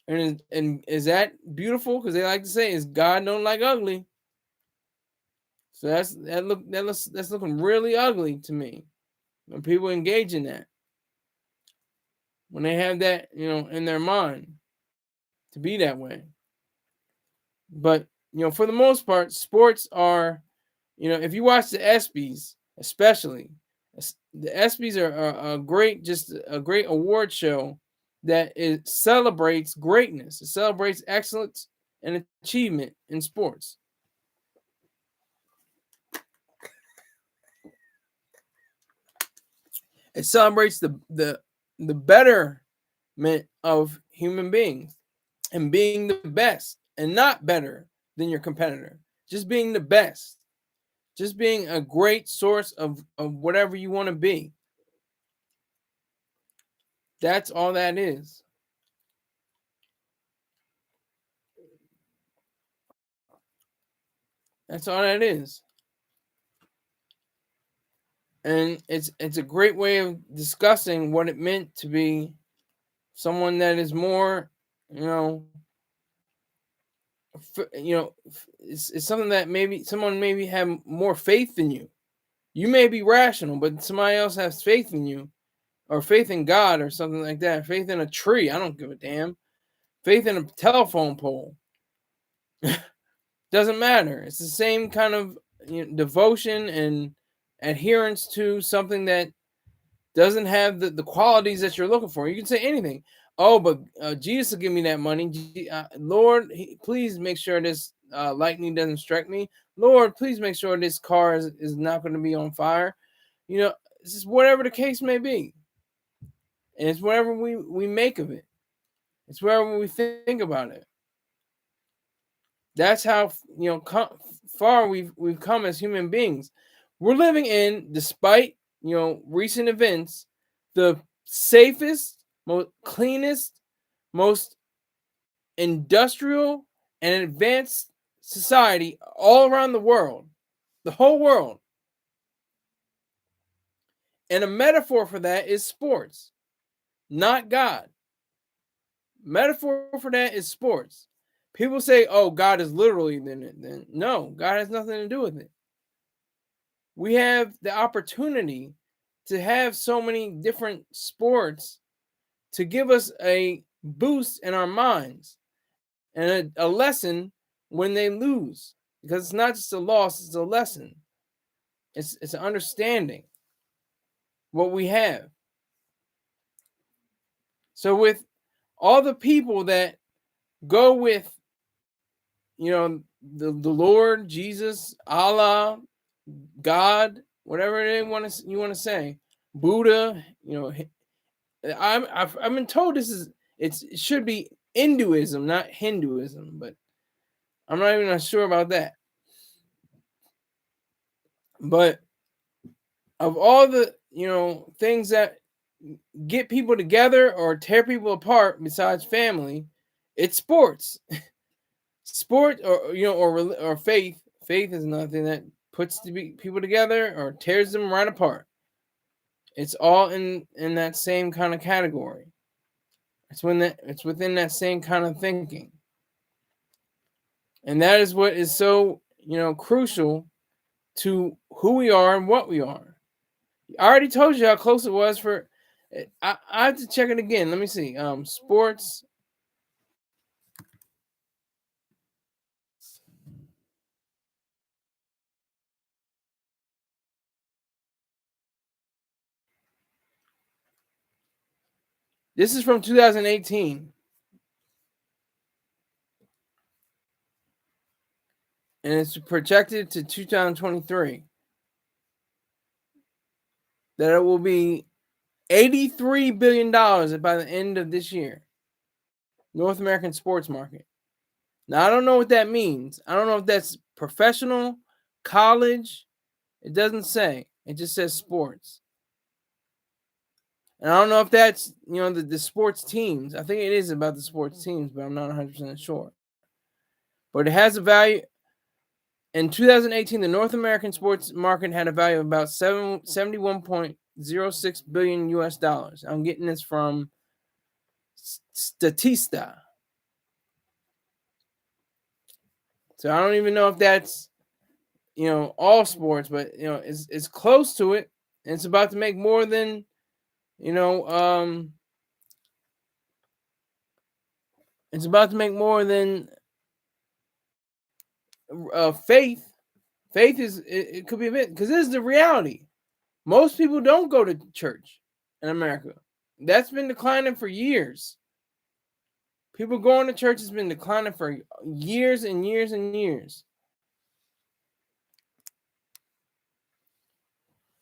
And is that beautiful? Because they like to say, is God don't like ugly. So that's looking really ugly to me when people engage in that. When they have that, in their mind to be that way. But, for the most part, sports are, if you watch the ESPYs, especially, the ESPYs are a great award show that it celebrates greatness. It celebrates excellence and achievement in sports. It celebrates the betterment of human beings and being the best and not better than your competitor. Just being the best. Just being a great source of whatever you want to be. That's all that is. That's all that is. And it's a great way of discussing what it meant to be someone that is more, it's something that maybe someone maybe have more faith than you. You may be rational, but somebody else has faith in you, or faith in God, or something like that. Faith in a tree. I don't give a damn. Faith in a telephone pole. Doesn't matter. It's the same kind of devotion and adherence to something that doesn't have the qualities that you're looking for. You can say anything. Oh, but Jesus will give me that money. Lord, please make sure this lightning doesn't strike me. Lord, please make sure this car is not going to be on fire. It's just whatever the case may be. And it's whatever we make of it. It's wherever we think about it. That's how far we've come as human beings. We're living in, despite recent events, the safest, most cleanest, most industrial and advanced society all around the world, the whole world. And a metaphor for that is sports, not God. Metaphor for that is sports. People say, "Oh, God is literally then." No, God has nothing to do with it. We have the opportunity to have so many different sports to give us a boost in our minds and a lesson when they lose, because it's not just a loss, it's a lesson. It's an understanding what we have. So with all the people that go with the Lord, Jesus, Allah, God, whatever you want to say, Buddha, I've been told it should be Hinduism, not Hinduism, but I'm not even sure about that. But of all the things that get people together or tear people apart besides family, it's sports. Sport or faith. Faith is nothing that puts people together or tears them right apart. It's all in that same kind of category. It's within that same kind of thinking. And that is what is so, crucial to who we are and what we are. I already told you how close it was for. I have to check it again. Let me see. Sports. This is from 2018. and it's projected to 2023 that it will be $83 billion by the end of this year. North American sports market. Now, I don't know what that means. I don't know if that's professional, college. It doesn't say. It just says sports. And I don't know if that's, the sports teams. I think it is about the sports teams, but I'm not 100% sure. But it has a value. In 2018, the North American sports market had a value of about 71.06 billion US dollars. I'm getting this from Statista. So I don't even know if that's, all sports, but it's close to it. And it's about to make more than, it's about to make more than faith. Faith it could be a bit, because this is the reality. Most people don't go to church in America. That's been declining for years. People going to church has been declining for years and years and years.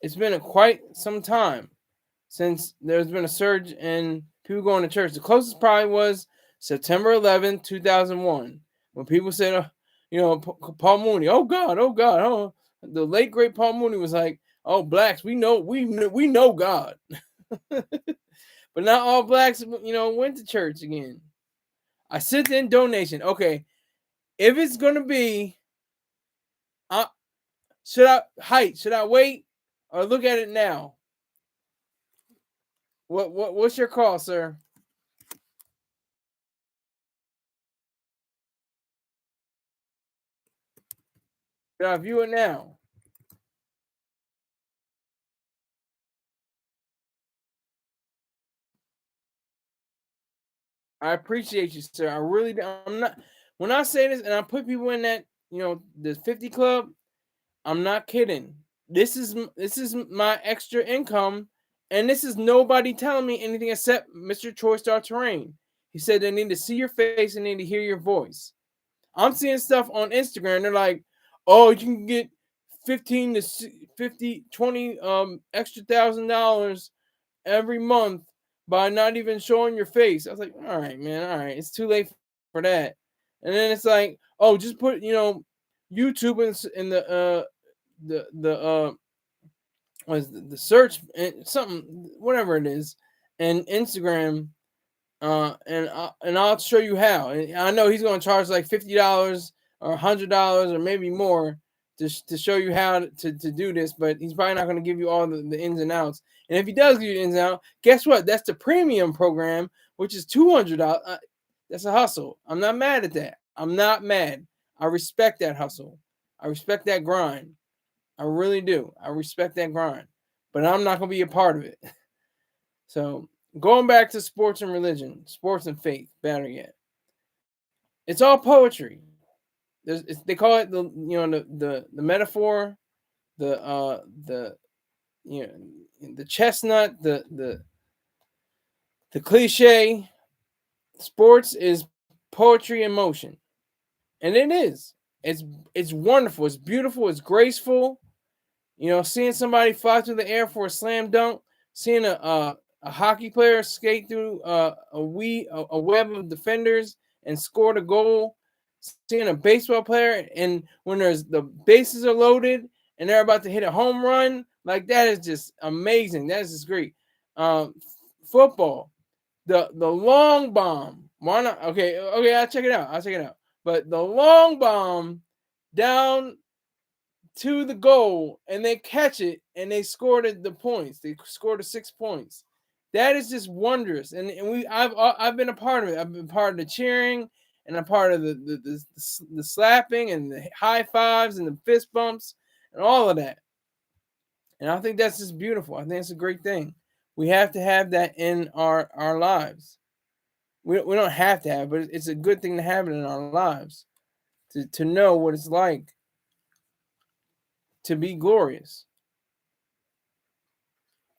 It's been quite some time since there's been a surge in people going to church. The closest probably was September 11th, 2001, when people said, Paul Mooney, oh God, oh. The late great Paul Mooney was like, oh, blacks, we know God. But not all blacks, went to church again. I sent in donation. Okay, if it's gonna be, should I wait or look at it now? What's your call, sir? Should I view it now? I appreciate you, sir. I really do. I'm not. When I say this, and I put people in that, the 50 club, I'm not kidding. This is my extra income, and this is nobody telling me anything except Mr. Troy Star Terrain. He said they need to see your face and need to hear your voice. I'm seeing stuff on Instagram. They're like, oh, you can get 15 to 50, 20 extra $1,000 every month by not even showing your face. I was like, all right, man, all right, it's too late for that. And then it's like, oh, just put YouTube in the was the search and something, whatever it is, and Instagram, and I'll show you how. And I know he's going to charge like $50 or $100 or maybe more to show you how to do this, but he's probably not going to give you all the ins and outs. And if he does give you the ins and outs, guess what? That's the premium program, which is $200. That's a hustle. I'm not mad at that. I'm not mad. I respect that hustle. I respect that grind. I really do. I respect that grind, but I'm not going to be a part of it. So going back to sports and religion, sports and faith, better yet, it's all poetry. They call it the metaphor, the the chestnut, the cliche. Sports is poetry in motion, and it is. It's wonderful. It's beautiful. It's graceful. Seeing somebody fly through the air for a slam dunk, seeing a hockey player skate through a web of defenders and score the goal, seeing a baseball player, and when the bases are loaded and they're about to hit a home run, like that is just amazing. That is just great. Football, the long bomb. Why not? Okay, I'll check it out. But the long bomb down to the goal, and they catch it and they scored the points. They scored the 6 points. That is just wondrous. And I've been a part of it. I've been part of the cheering, and I'm part of the slapping and the high fives and the fist bumps and all of that. And I think that's just beautiful. I think it's a great thing. We have to have that in our lives. We don't have to have, but it's a good thing to have it in our lives to know what it's like to be glorious.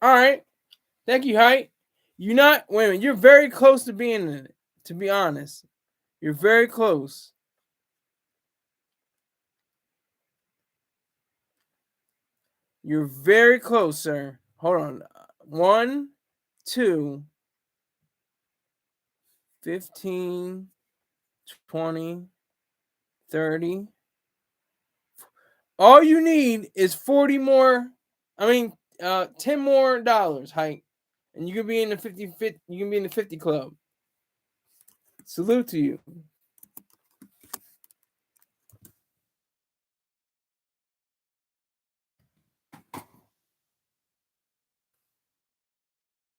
All right. Thank you, Height. You're not, wait a minute, you're very close to being in it, to be honest. You're very close. You're very close, sir. Hold on. 1, 2, 15, 20, 30. All you need is 40 more. I mean, $10 more dollars, hike, and you can be in the 50. You can be in the 50 club. Salute to you.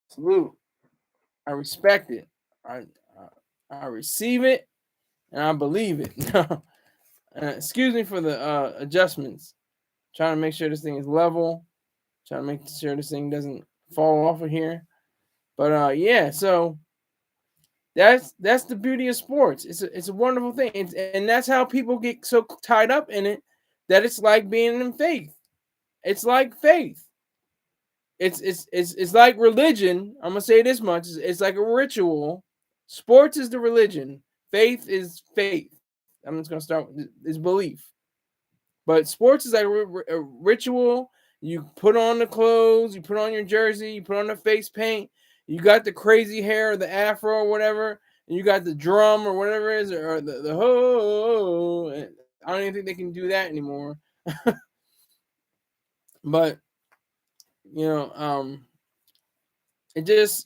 Salute. I respect it. I receive it and I believe it. Excuse me for the adjustments. Trying to make sure this thing is level. Trying to make sure this thing doesn't fall off of here. But yeah, so that's the beauty of sports. It's a wonderful thing, and that's how people get so tied up in it that it's like being in faith. It's like faith. It's like religion. I'm gonna say this much: it's like a ritual. Sports is the religion. Faith is faith. I'm just gonna start with is belief. But sports is like a ritual. You put on the clothes, you put on your jersey, you put on the face paint, you got the crazy hair or the afro or whatever, and you got the drum or whatever it is, or the ho. I don't even think they can do that anymore. But you know, it just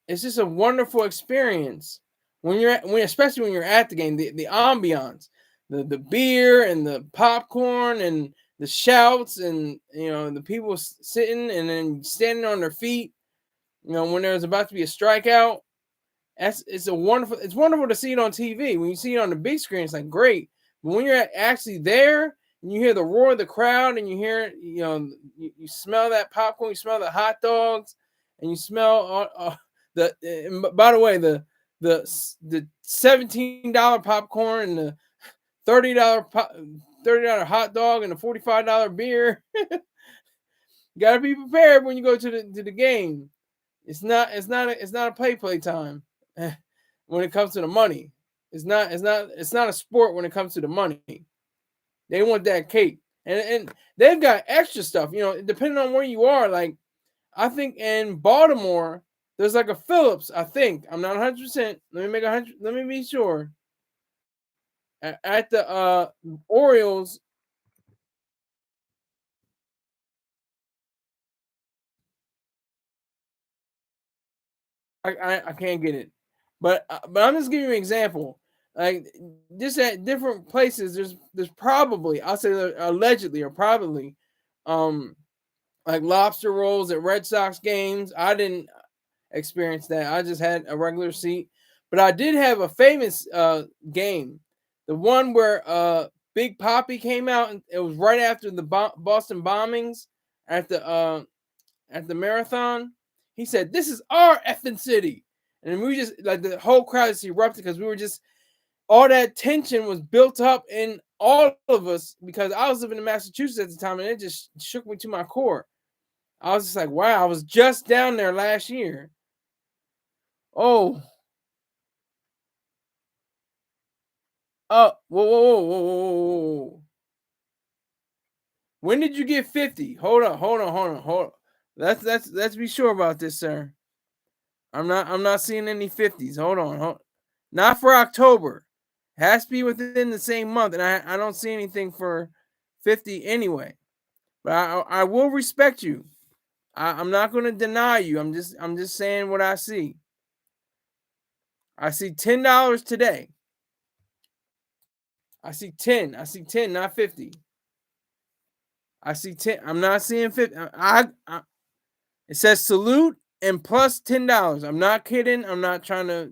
it's just a wonderful experience when especially when you're at the game, the ambiance, the beer and the popcorn and the shouts and the people sitting and then standing on their feet, when there's about to be a strikeout. It's wonderful to see it on TV. When you see it on the big screen, it's like great. But when you're actually there and you hear the roar of the crowd and you hear, you smell that popcorn, you smell the hot dogs, and you smell by the way, the $17 popcorn and the $30 $30 hot dog and the $45 beer. You gotta be prepared when you go to the game. It's not a play time when it comes to the money. It's not a sport when it comes to the money. They want that cake. And they've got extra stuff, depending on where you are. Like I think in Baltimore, there's like a Phillips, I think. I'm not 100%. Let me be sure. At the Orioles. I can't get it, but I'm just giving you an example. Like just at different places, there's probably, I'll say allegedly or probably, um like lobster rolls at Red Sox games. I didn't experience that. I just had a regular seat, but I did have a famous game, the one where Big Poppy came out, and it was right after the Boston bombings at the marathon. He said, "This is our effing city," and we just like the whole crowd just erupted because we were just all that tension was built up in all of us because I was living in Massachusetts at the time, and it just shook me to my core. I was just like, "Wow!" I was just down there last year. Oh, whoa, whoa, whoa, whoa, whoa, whoa! When did you get 50? Hold on, hold on, hold on, hold on. Let's be sure about this, sir. I'm not seeing any 50s. Hold on. Not for October. Has to be within the same month, and I don't see anything for 50 anyway. But I will respect you. I'm not going to deny you. I'm just saying what I see. I see $10 today. I see 10. I see 10, not 50. I see 10. I'm not seeing 50. It says salute and plus $10. I'm not kidding. I'm not trying to,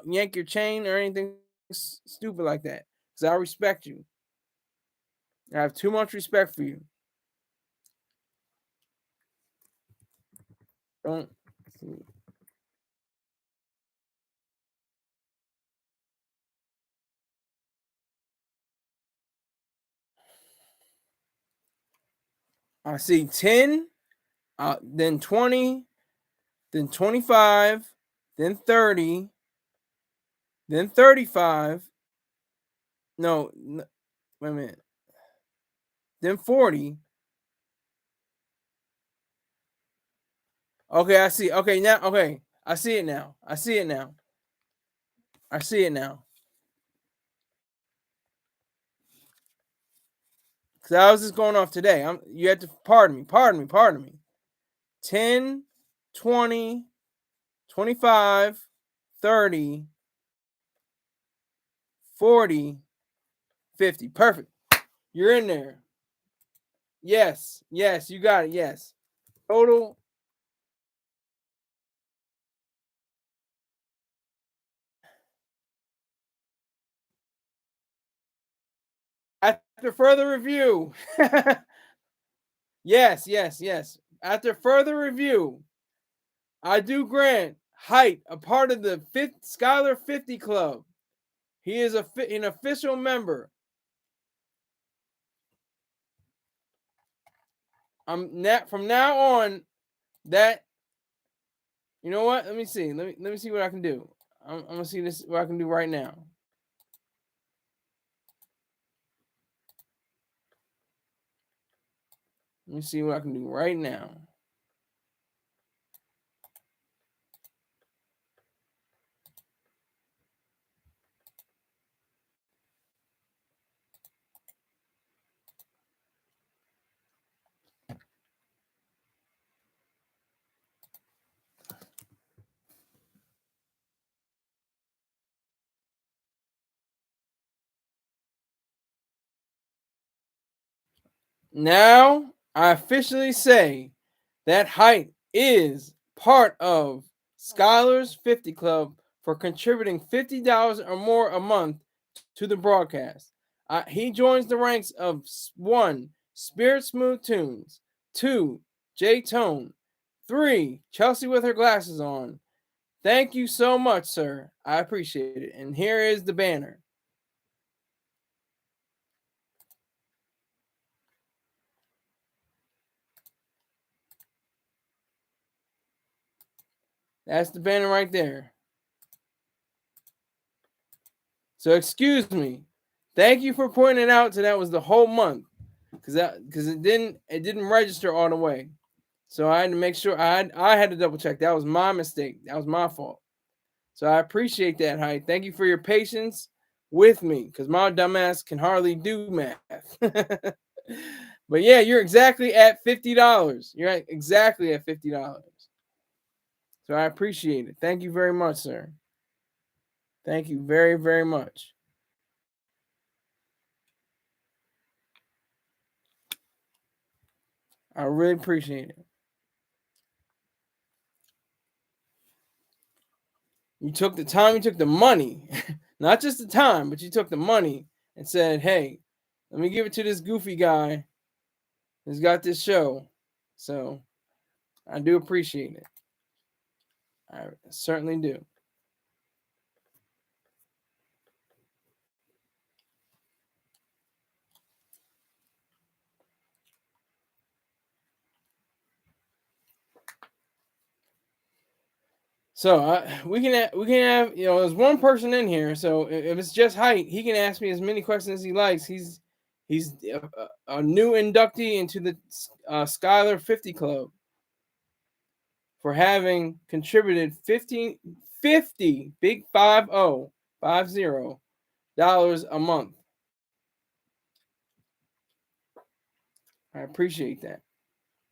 yank your chain or anything stupid like that. Because I respect you. I have too much respect for you. Don't. I see 10, then 20, then 25, then 30, then 35. No, wait a minute. Then 40, Okay, I see. Okay, now. Okay, I see it now. I see it now. I see it now. Cause I was just going off today. You have to pardon me. Pardon me. Pardon me. 10, 20, 25, 30, 40, 50. Perfect. You're in there. Yes. Yes, you got it. Yes. Total. After further review. Yes, yes, yes. After further review, I do grant Height a part of the Scholar 50 Club. He is an official member. From now on. That you know what? Let me see. Let me see what I can do. I'm gonna see this what I can do right now. Let me see what I can do right now. Now I officially say that Height is part of Scholars 50 Club for contributing $50 or more a month to the broadcast. He joins the ranks of 1. Spirit Smooth Tunes, 2. J Tone, 3. Chelsea with her glasses on. Thank you so much, sir. I appreciate it. And here is the banner. That's the banner right there. So excuse me. Thank you for pointing it out. So that was the whole month, because it didn't register all the way. So I had to make sure I had to double check. That was my mistake. That was my fault. So I appreciate that, Hyde. Thank you for your patience with me, because my dumbass can hardly do math. But yeah, you're exactly at $50. You're exactly at $50. So I appreciate it. Thank you very much, sir. Thank you very, very much. I really appreciate it. You took the time, you took the money, not just the time, but you took the money and said, hey, let me give it to this goofy guy who's got this show. So I do appreciate it. I certainly do. So we can have there's one person in here. So if it's just Height, he can ask me as many questions as he likes. He's a new inductee into the Scholar 50 Club for having contributed 50 big 50 dollars a month. I appreciate that.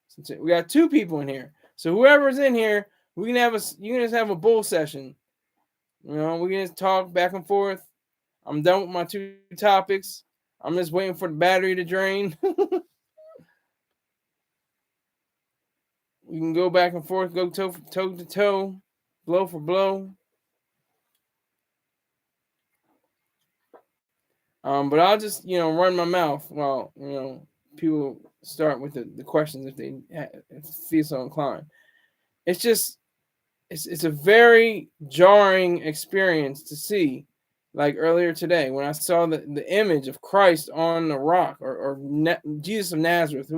Since we got 2 people in here, so whoever's in here, we can have you can just have a bull session. We can just talk back and forth. I'm done with my 2 topics. I'm just waiting for the battery to drain. We can go back and forth, go toe to toe, blow for blow. But I'll just run my mouth while people start with the questions if they feel so inclined. It's just it's a very jarring experience to see. Like earlier today, when I saw the image of Christ on the rock, or Jesus of Nazareth,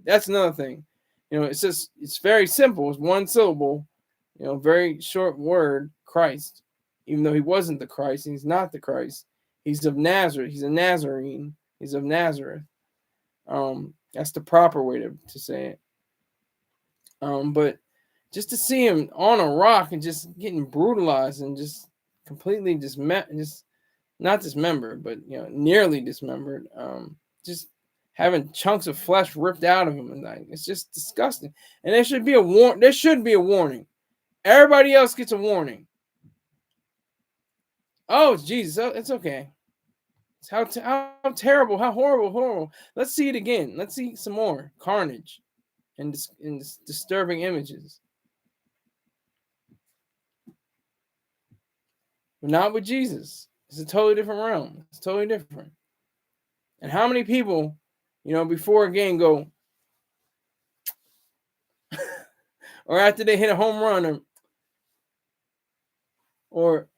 that's another thing. It's very simple. It's one syllable, very short word, Christ. Even though he wasn't the Christ, he's not the Christ. He's of Nazareth. He's a Nazarene. He's of Nazareth. That's the proper way to say it. But just to see him on a rock and just getting brutalized and just completely just not dismembered, but nearly dismembered. Just having chunks of flesh ripped out of him, and like it's just disgusting. And there should be a There should be a warning. Everybody else gets a warning. Oh, it's Jesus. Oh, it's okay. It's how terrible, how horrible. Let's see it again. Let's see some more carnage and disturbing images. But not with Jesus. It's a totally different realm. It's totally different. And how many people, before a game go, or after they hit a home run, or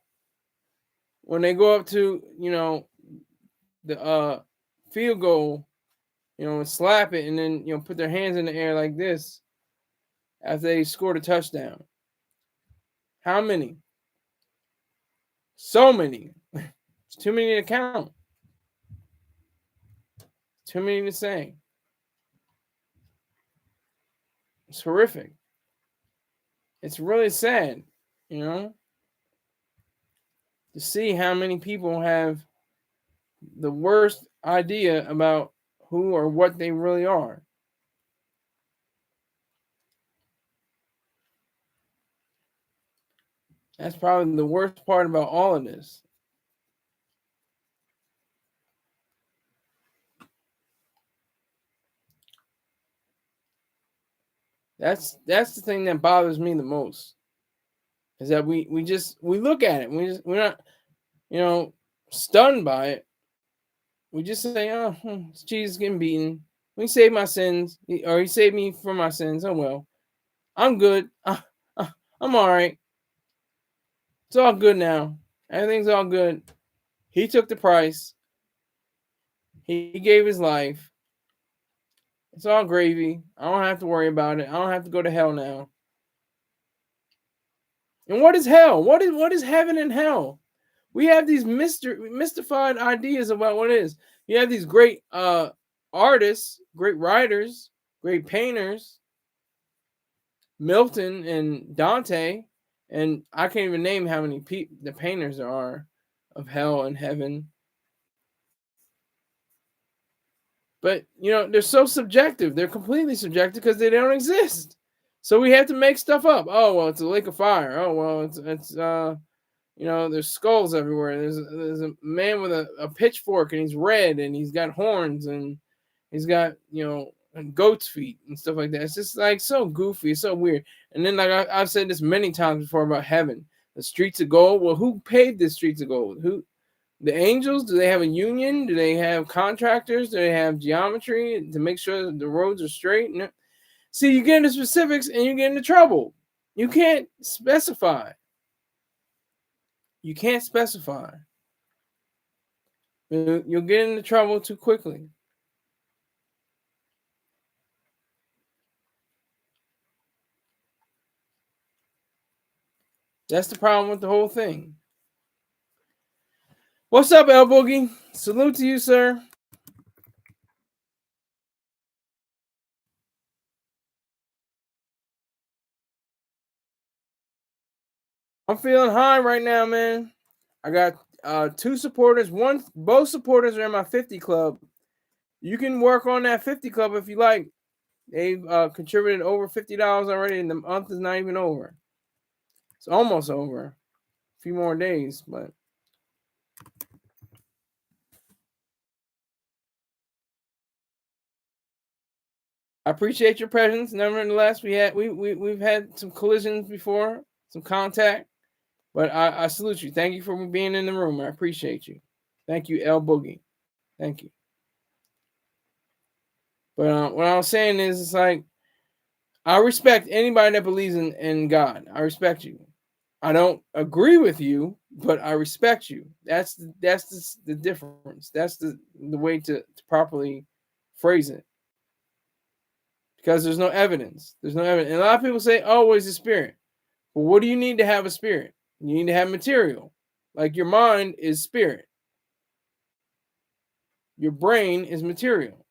when they go up to, the field goal, and slap it and then, put their hands in the air like this after they scored a touchdown. How many? So many. It's too many to count. Too many to say. It's horrific. It's really sad, to see how many people have the worst idea about who or what they really are. That's probably the worst part about all of this. That's the thing that bothers me the most. Is that we look at it. We're not stunned by it. We just say, oh, it's Jesus getting beaten. He saved my sins, or he saved me from my sins. Oh well, I'm good. I'm all right. It's all good now. Everything's all good. He took the price. He gave his life. It's all gravy. I don't have to worry about it. I don't have to go to hell now. And what is hell? What is heaven and hell? We have these mystified ideas about what it is. You have these great artists, great writers, great painters, Milton and Dante, and I can't even name how many the painters there are of hell and heaven. But they're so subjective. They're completely subjective because they don't exist. So we have to make stuff up. Oh well, it's a lake of fire. Oh well, it's there's skulls everywhere. There's a man with a pitchfork and he's red and he's got horns and he's got goat's feet and stuff like that. It's just like so goofy, it's so weird. And then like I've said this many times before about heaven, the streets of gold. Well, who paved the streets of gold? Who? The angels? Do they have a union? Do they have contractors? Do they have geometry to make sure that the roads are straight? See, you get into specifics and you get into trouble. You can't specify. You can't specify. You'll get into trouble too quickly. That's the problem with the whole thing. What's up, El Boogie? Salute to you, sir. I'm feeling high right now, man. I got 2 supporters. Both supporters are in my 50 club. You can work on that 50 club if you like. They've contributed over $50 already, and the month is not even over. It's almost over. A few more days, but I appreciate your presence. Nevertheless, we've had some collisions before, some contact, but I salute you. Thank you for being in the room. I appreciate you. Thank you, El Boogie. Thank you. But what I was saying is, it's like I respect anybody that believes in God. I respect you. I don't agree with you, but I respect you. That's the difference. That's the way to properly phrase it. Because there's no evidence. There's no evidence. And a lot of people say, oh, it's a spirit. Well, what do you need to have a spirit? You need to have material. Like your mind is spirit. Your brain is material.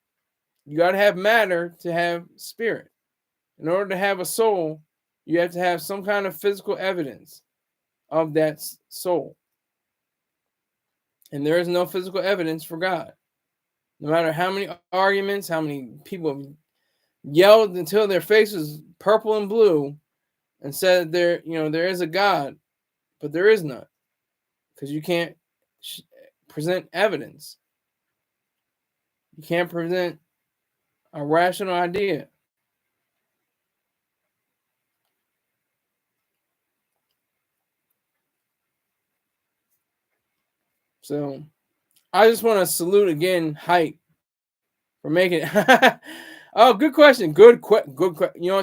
You got to have matter to have spirit. In order to have a soul, You have to have some kind of physical evidence of that soul. And there is no physical evidence for God. No matter how many arguments, how many people have yelled until their face was purple and blue and said there is a God, but there is none, because you can't present evidence. You can't present a rational idea. So I just want to salute again Height for making it. Oh, good question. Good.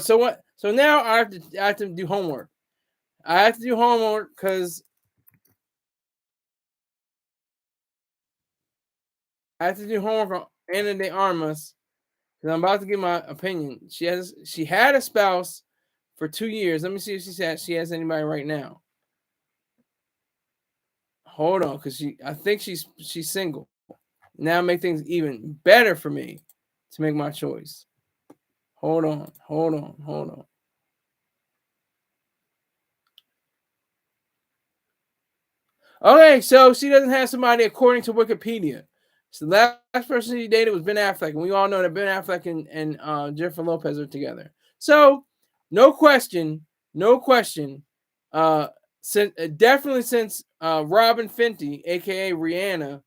So what? So now I have to do homework. I have to do homework because I have to do homework on Ana de Armas, because I'm about to give my opinion. She had a spouse for 2 years. Let me see if she has anybody right now. Hold on, because I think she's single. Now make things even better for me to make my choice. Hold on. Okay, so she doesn't have somebody according to Wikipedia. So the last person she dated was Ben Affleck, and we all know that Ben Affleck and Jennifer Lopez are together. So no question. Uh, definitely since Robin Fenty, aka Rihanna,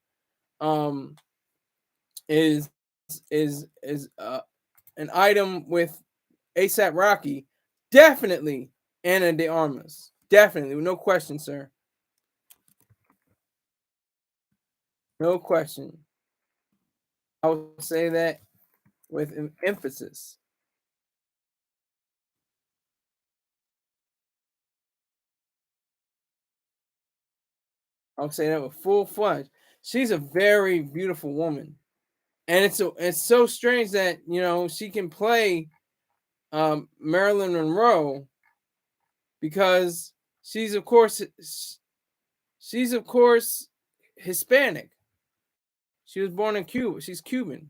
um, is an item with ASAP Rocky, definitely Ana de Armas. Definitely, no question, sir. No question. I would say that with emphasis. I would say that with full fledged. She's a very beautiful woman, and it's so strange that she can play Marilyn Monroe, because she's of course Hispanic. She was born in Cuba. She's Cuban.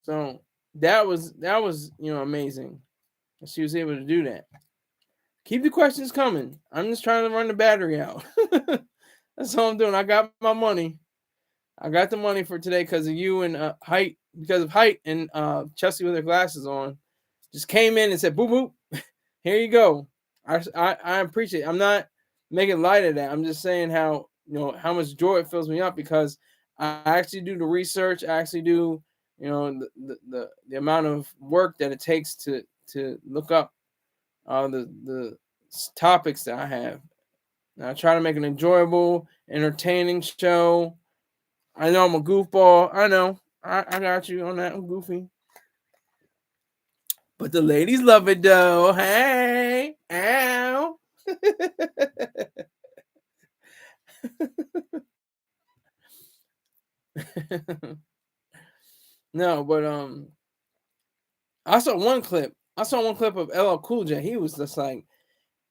So that was amazing. She was able to do that. Keep the questions coming. I'm just trying to run the battery out. That's all I'm doing. I got my money. I got the money for today because of you and Height. Because of Height and Chelsea with her glasses on, just came in and said, "Boop boop, here you go." I appreciate it. I'm not making light of that. I'm just saying how much joy it fills me up, because I actually do the research. I actually do the amount of work that it takes to look up the topics that I have. And I try to make an enjoyable, entertaining show. I know I'm a goofball. I know. I got you on that. I'm goofy. But the ladies love it though. Hey, ow. No, but I saw one clip. I saw one clip of LL Cool J. He was just like,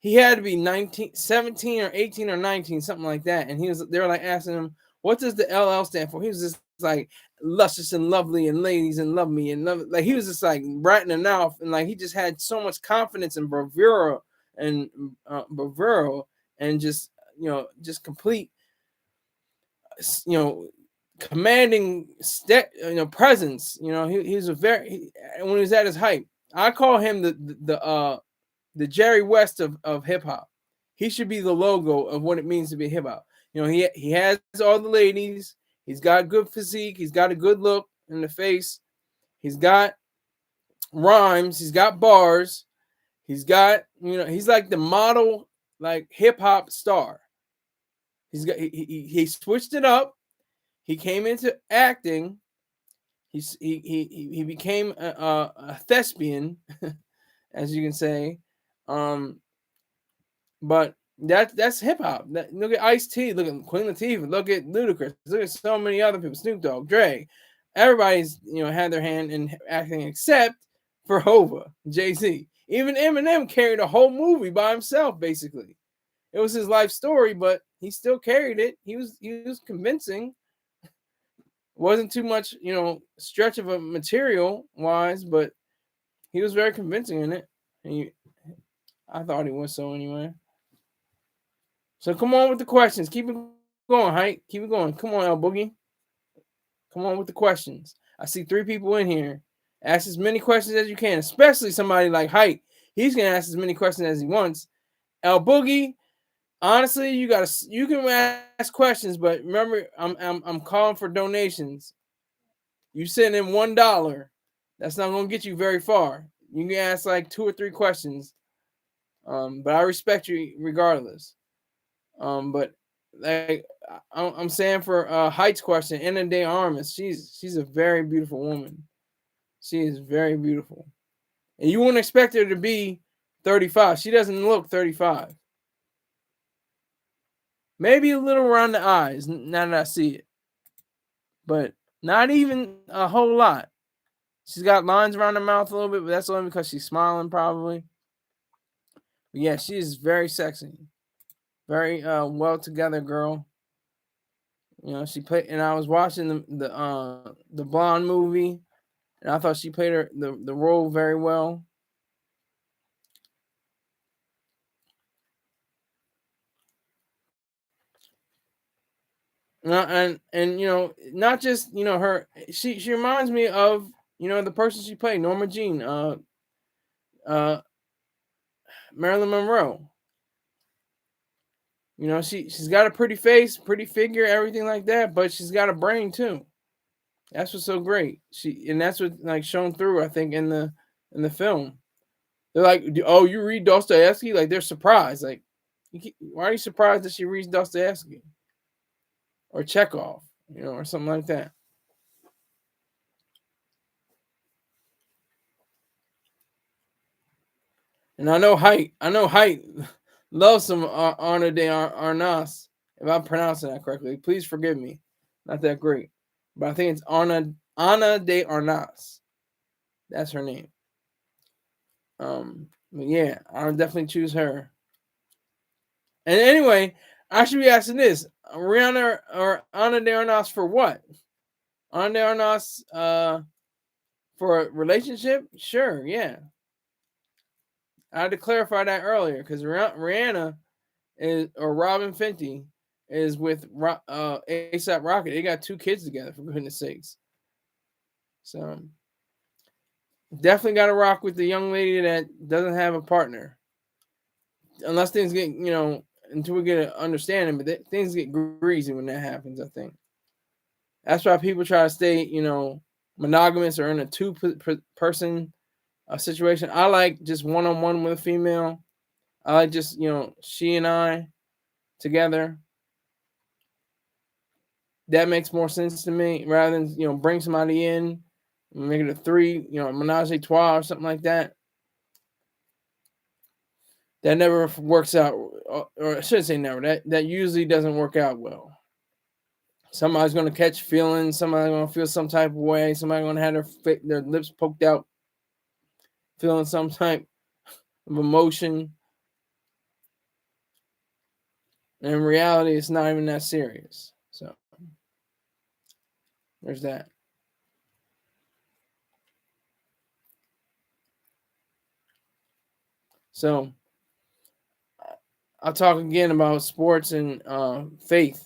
he had to be 19, 17 or 18 or 19, something like that. And they were like asking him, what does the LL stand for? He was just like luscious and lovely and ladies and love me and love. Like he was just like ratting it off, and like he just had so much confidence and bravura and bravura and just complete you know commanding presence. He was a when he was at his height. I call him the Jerry West of hip hop. He should be the logo of what it means to be hip hop. He has all the ladies. He's got good physique. He's got a good look in the face. He's got rhymes. He's got bars. He's got he's like the model like hip hop star. He switched it up. He came into acting. He became a thespian, as you can say. But that's hip hop. Look at Ice-T, look at Queen Latifah, look at Ludacris, look at so many other people, Snoop Dogg, Dre. Everybody's had their hand in acting except for Hova, Jay-Z. Even Eminem carried a whole movie by himself, basically. It was his life story, but he still carried it. He was convincing. Wasn't too much, stretch of a material wise, but he was very convincing in it. And I thought he was so anyway. So come on with the questions. Keep it going, Hype. Keep it going. Come on, El Boogie. Come on with the questions. I see 3 people in here. Ask as many questions as you can, especially somebody like Hype. He's gonna ask as many questions as he wants. El Boogie, honestly, you can ask questions, but remember, I'm calling for donations. You send in $1, that's not gonna get you very far. You can ask like 2 or 3 questions, but I respect you regardless. But like I'm saying for Height's question, Anna De Armas, she's a very beautiful woman. She is very beautiful, and you wouldn't expect her to be 35. She doesn't look 35. Maybe a little around the eyes now that I see it, but not even a whole lot. She's got lines around her mouth a little bit, but that's only because she's smiling, probably. But yeah, she is very sexy, very well together girl. She played, and I was watching the Blonde movie, and I thought she played the role very well. And not just her. She reminds me of the person she played, Norma Jean, uh, Marilyn Monroe. She's got a pretty face, pretty figure, everything like that, but she's got a brain too. That's what's so great. And that's what like shown through, I think, in the film. They're like, "Oh, you read Dostoevsky?" Like they're surprised. Like, why are you surprised that she reads Dostoevsky or Chekhov, or something like that? And I know Height loves some Arna de Arnas. If I'm pronouncing that correctly, please forgive me. Not that great, but I think it's Ana de Arnas. That's her name. But yeah, I'll definitely choose her. And anyway, I should be asking this: Rihanna or Ana de Arnas for what? Ana de Arnas for a relationship? Sure, yeah. I had to clarify that earlier because Rihanna or Robin Fenty is with ASAP Rocky. They got 2 kids together, for goodness sakes. So definitely got to rock with the young lady that doesn't have a partner, unless things get until we get an understanding. But things get greasy when that happens. I think that's why people try to stay monogamous or in a 2-person situation. I like just one-on-one with a female. I like just she and I together. That makes more sense to me rather than bring somebody in and make it a 3, menage a trois or something like that. That never works out, or I shouldn't say never. That usually doesn't work out well. Somebody's gonna catch feelings. Somebody's gonna feel some type of way. Somebody's gonna have their lips poked out, feeling some type of emotion. And in reality, it's not even that serious. So there's that. So I'll talk again about sports and faith.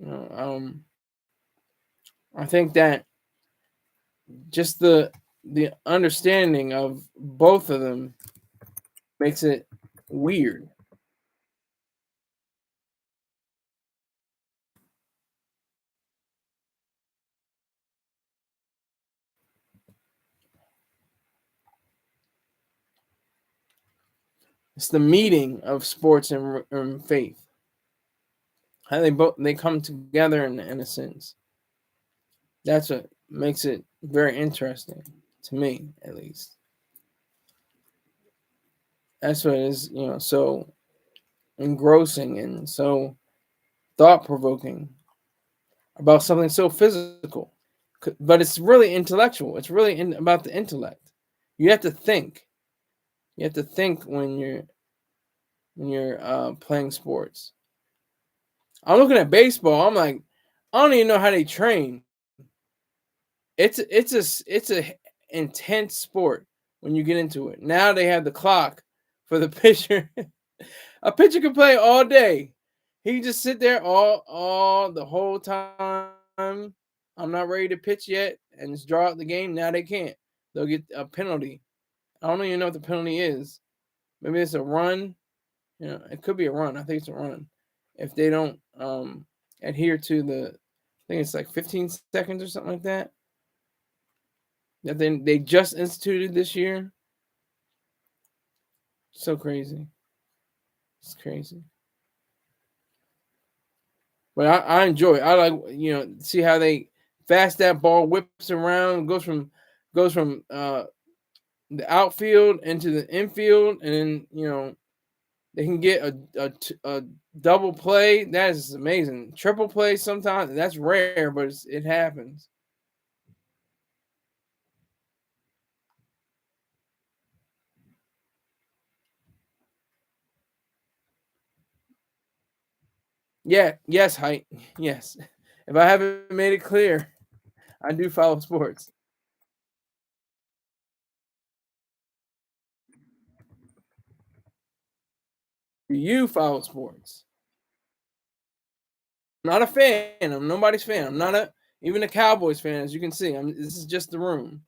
I think that just the understanding of both of them makes it weird. It's the meeting of sports and faith. How they come together in a sense. That's what makes it very interesting to me, at least. That's what is so engrossing and so thought provoking about something so physical, but it's really intellectual. It's really about the intellect. You have to think. You have to think when you're playing sports. I'm looking at baseball. I'm like, I don't even know how they train. It's a intense sport when you get into it. Now they have the clock for the pitcher. A pitcher can play all day. He can just sit there all the whole time. I'm not ready to pitch yet, and just draw out the game. Now they can't. They'll get a penalty. I don't even know what the penalty is. Maybe it's a run. You know, it could be a run. I think it's a run. If they don't adhere to I think it's like 15 seconds or something like that. That they just instituted this year. So crazy. It's crazy. But I enjoy it. I like, see how they fast that ball whips around, goes from the outfield into the infield, and then they can get a double play. That is amazing. Triple play sometimes, that's rare, but it happens. Yeah, yes, height. Yes. If I haven't made it clear, I do follow sports. Do you follow sports? I'm not a fan. I'm nobody's fan. I'm not even a Cowboys fan, as you can see. This is just the room.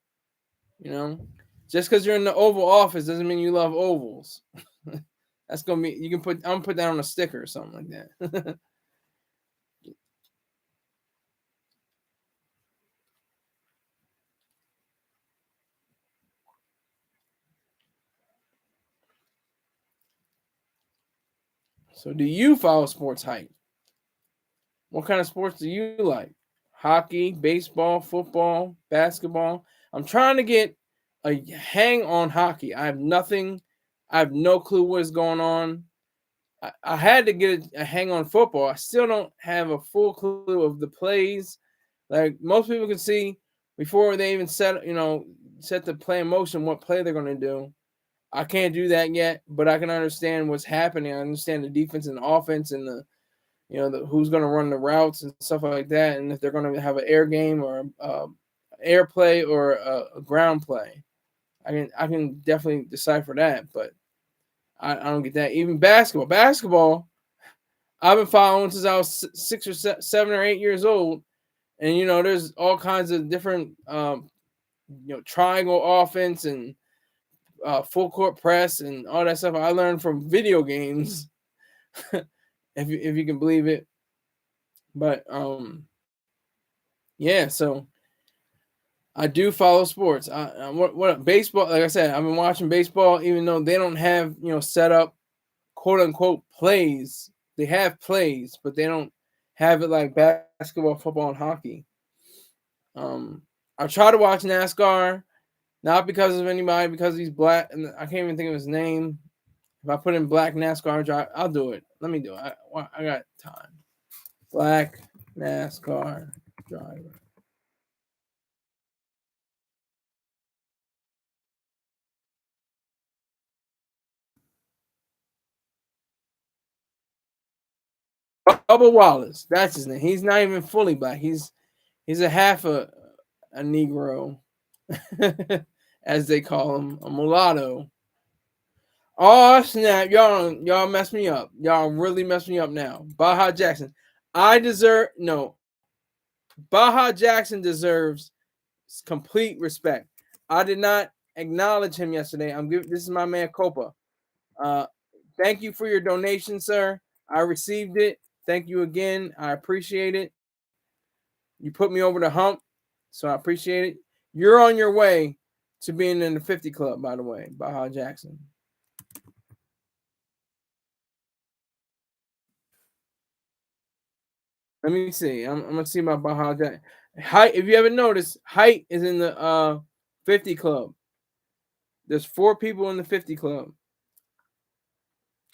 You know, just because you're in the Oval Office doesn't mean you love ovals. That's gonna be. You can put. I'm gonna put that on a sticker or something like that. So, do you follow sports hype? What kind of sports do you like? Hockey, baseball, football, basketball. I'm trying to get a hang on hockey. I have nothing. I have no clue what is going on. I had to get a hang on football. I still don't have a full clue of the plays. Like most people can see before they even set the play in motion what play they're going to do. I can't do that yet, but I can understand what's happening. I understand the defense and the offense and who's going to run the routes and stuff like that, and if they're going to have an air game or air play or a ground play. I can definitely decipher that, but I don't get that. Even basketball. Basketball, I've been following since I was 6 or 7 or 8 years old, and there's all kinds of different triangle offense and full court press and all that stuff. I learned from video games, if you can believe it. But yeah, so I do follow sports. What baseball? Like I said, I've been watching baseball, even though they don't have set up quote unquote plays. They have plays, but they don't have it like basketball, football, and hockey. I try to watch NASCAR, not because of anybody, because he's black, and I can't even think of his name. If I put in black NASCAR driver, I'll do it. Let me do it. I got time. Black NASCAR driver. Bubba Wallace. That's his name. He's not even fully black. He's a half a Negro, as they call him, a mulatto. Oh snap! Y'all mess me up. Y'all really mess me up now. Baja Jackson. I deserve no. Baja Jackson deserves complete respect. I did not acknowledge him yesterday. I'm giving this is my man Copa. Uh, thank you for your donation, sir. I received it. Thank you again. I appreciate it. You put me over the hump, so I appreciate it. You're on your way to being in the 50 club, by the way, Baja Jackson. Let me see. I'm gonna see about Baja Jackson. Height, if you haven't noticed, Height is in the 50 club. There's 4 people in the 50 club.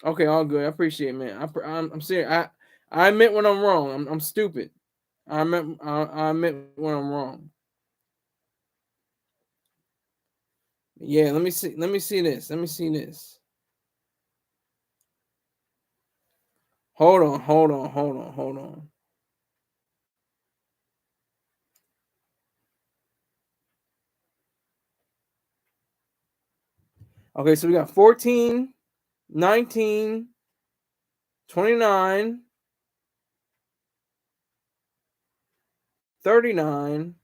Okay, all good. I appreciate it, man. I'm serious. I admit when I'm wrong. I'm stupid. I admit when I'm wrong. Yeah, let me see. Let me see this. Let me see this. Hold on. Hold on. Hold on. Hold on. Okay, so we got 14, 19, 29, 39,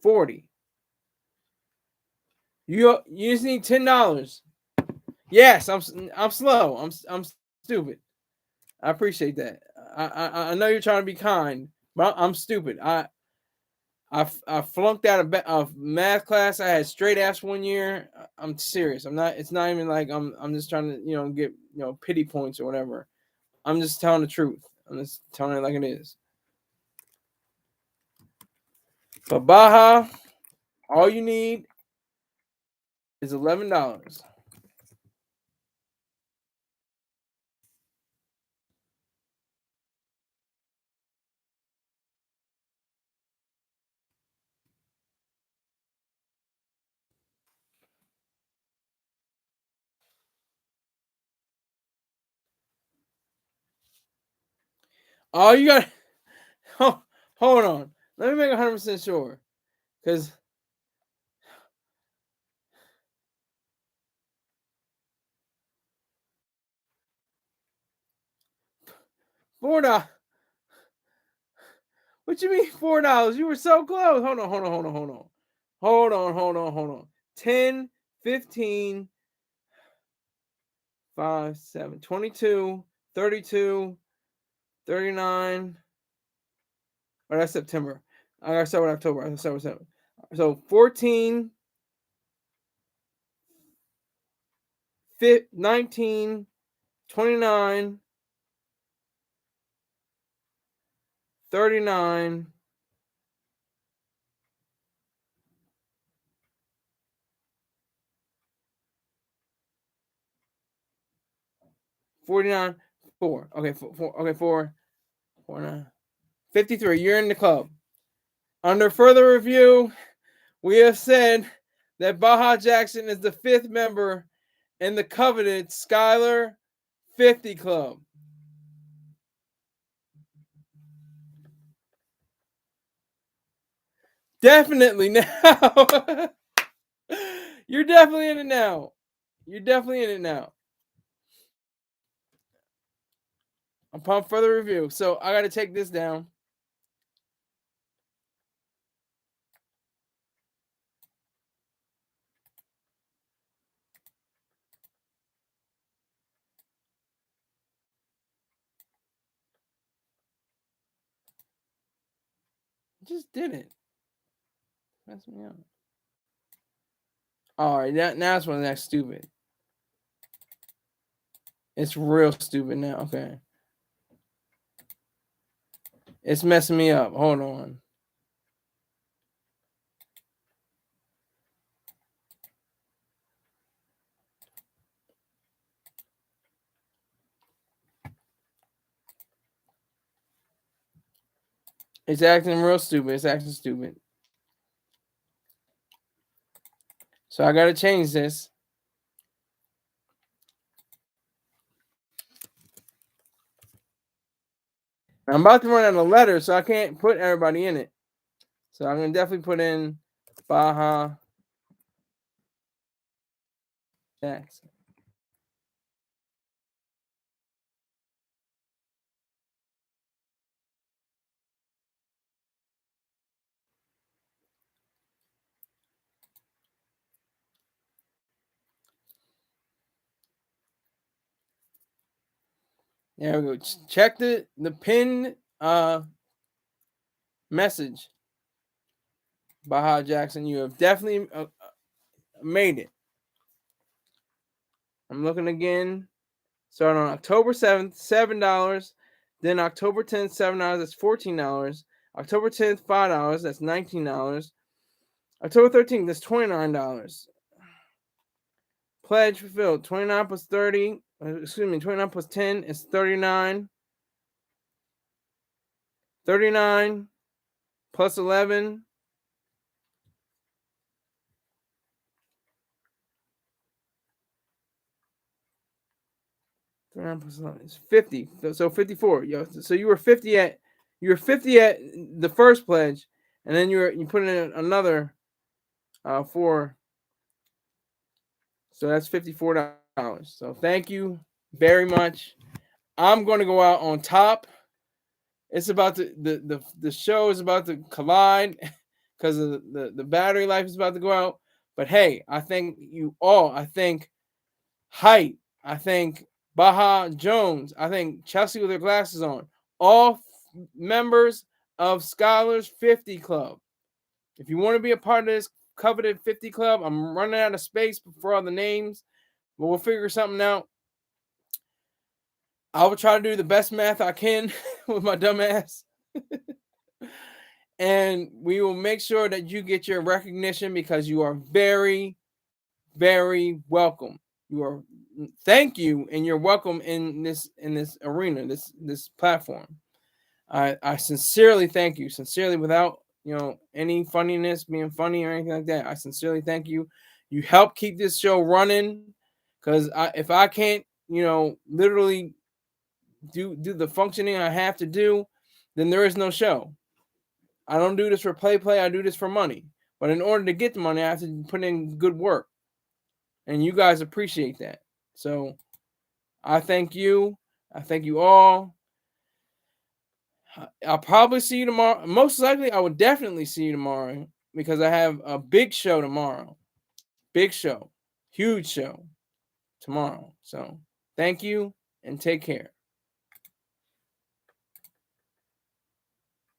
40. You just need $10. Yes, I'm slow. I'm stupid. I appreciate that. I know you're trying to be kind, but I'm stupid. I flunked out of math class. I had straight F's one year. I'm serious. I'm not. It's not even like I'm just trying to get pity points or whatever. I'm just telling the truth. I'm just telling it like it is. For Baja, all you need is $11. All you got. Hold on. Let me make 100% sure, because $4. What you mean $4? You were so close. Hold on. Hold on. Hold on. Hold on. Hold on. Hold on. Hold on. 10, 15, 5, 7, 22, 32, 39. Oh, that's September. I gotta start with October. I gotta start with 7. So 14, 19, 29, 39, 49, 4. Okay, 4. Okay, 4, 4, 9, 53. You're in the club. Under further review, we have said that Baja Jackson is the 5th member in the coveted Skylar 50 Club. Definitely now. You're definitely in it now. You're definitely in it now. Upon further review. So I got to take this down. Just did it. Mess me up. All right, now it's when that's stupid. It's real stupid now. Okay. It's messing me up. Hold on. It's acting real stupid. It's acting stupid. So I got to change this. I'm about to run out of letters, so I can't put everybody in it. So I'm going to definitely put in Baja Jackson. There we go. Check the pin message. Baja Jackson, you have definitely made it. I'm looking again. Starting on October 7th, $7. Then October 10th, $7. That's $14. October 10th, $5. That's $19. October 13th, that's $29. Pledge fulfilled. 29 plus 30. Excuse me, 29 plus 10 is 39. 39. plus 11. It's 50. So 54. So you were 50 at the first pledge, and then you put in another 4. So that's $54. So thank you very much. I'm going to go out on top. It's about the show is about to collide because of the battery life is about to go out. But hey, I thank you all. I thank Height. I thank Baha Jones. I thank Chelsea with her glasses on. All members of Scholars 50 Club. If you want to be a part of this coveted 50 Club, I'm running out of space for all the names, but we'll figure something out. I will try to do the best math I can with my dumb ass. And we will make sure that you get your recognition because you are very, very welcome. Thank you, and you're welcome in this arena, this platform. I sincerely thank you, sincerely, without any funniness, being funny or anything like that. I sincerely thank you. You help keep this show running, because if I can't, literally do the functioning I have to do, then there is no show. I don't do this for play. I do this for money. But in order to get the money, I have to put in good work. And you guys appreciate that. So I thank you. I thank you all. I'll probably see you tomorrow. Most likely, I will definitely see you tomorrow because I have a big show tomorrow. Big show. Huge show tomorrow. So thank you and take care.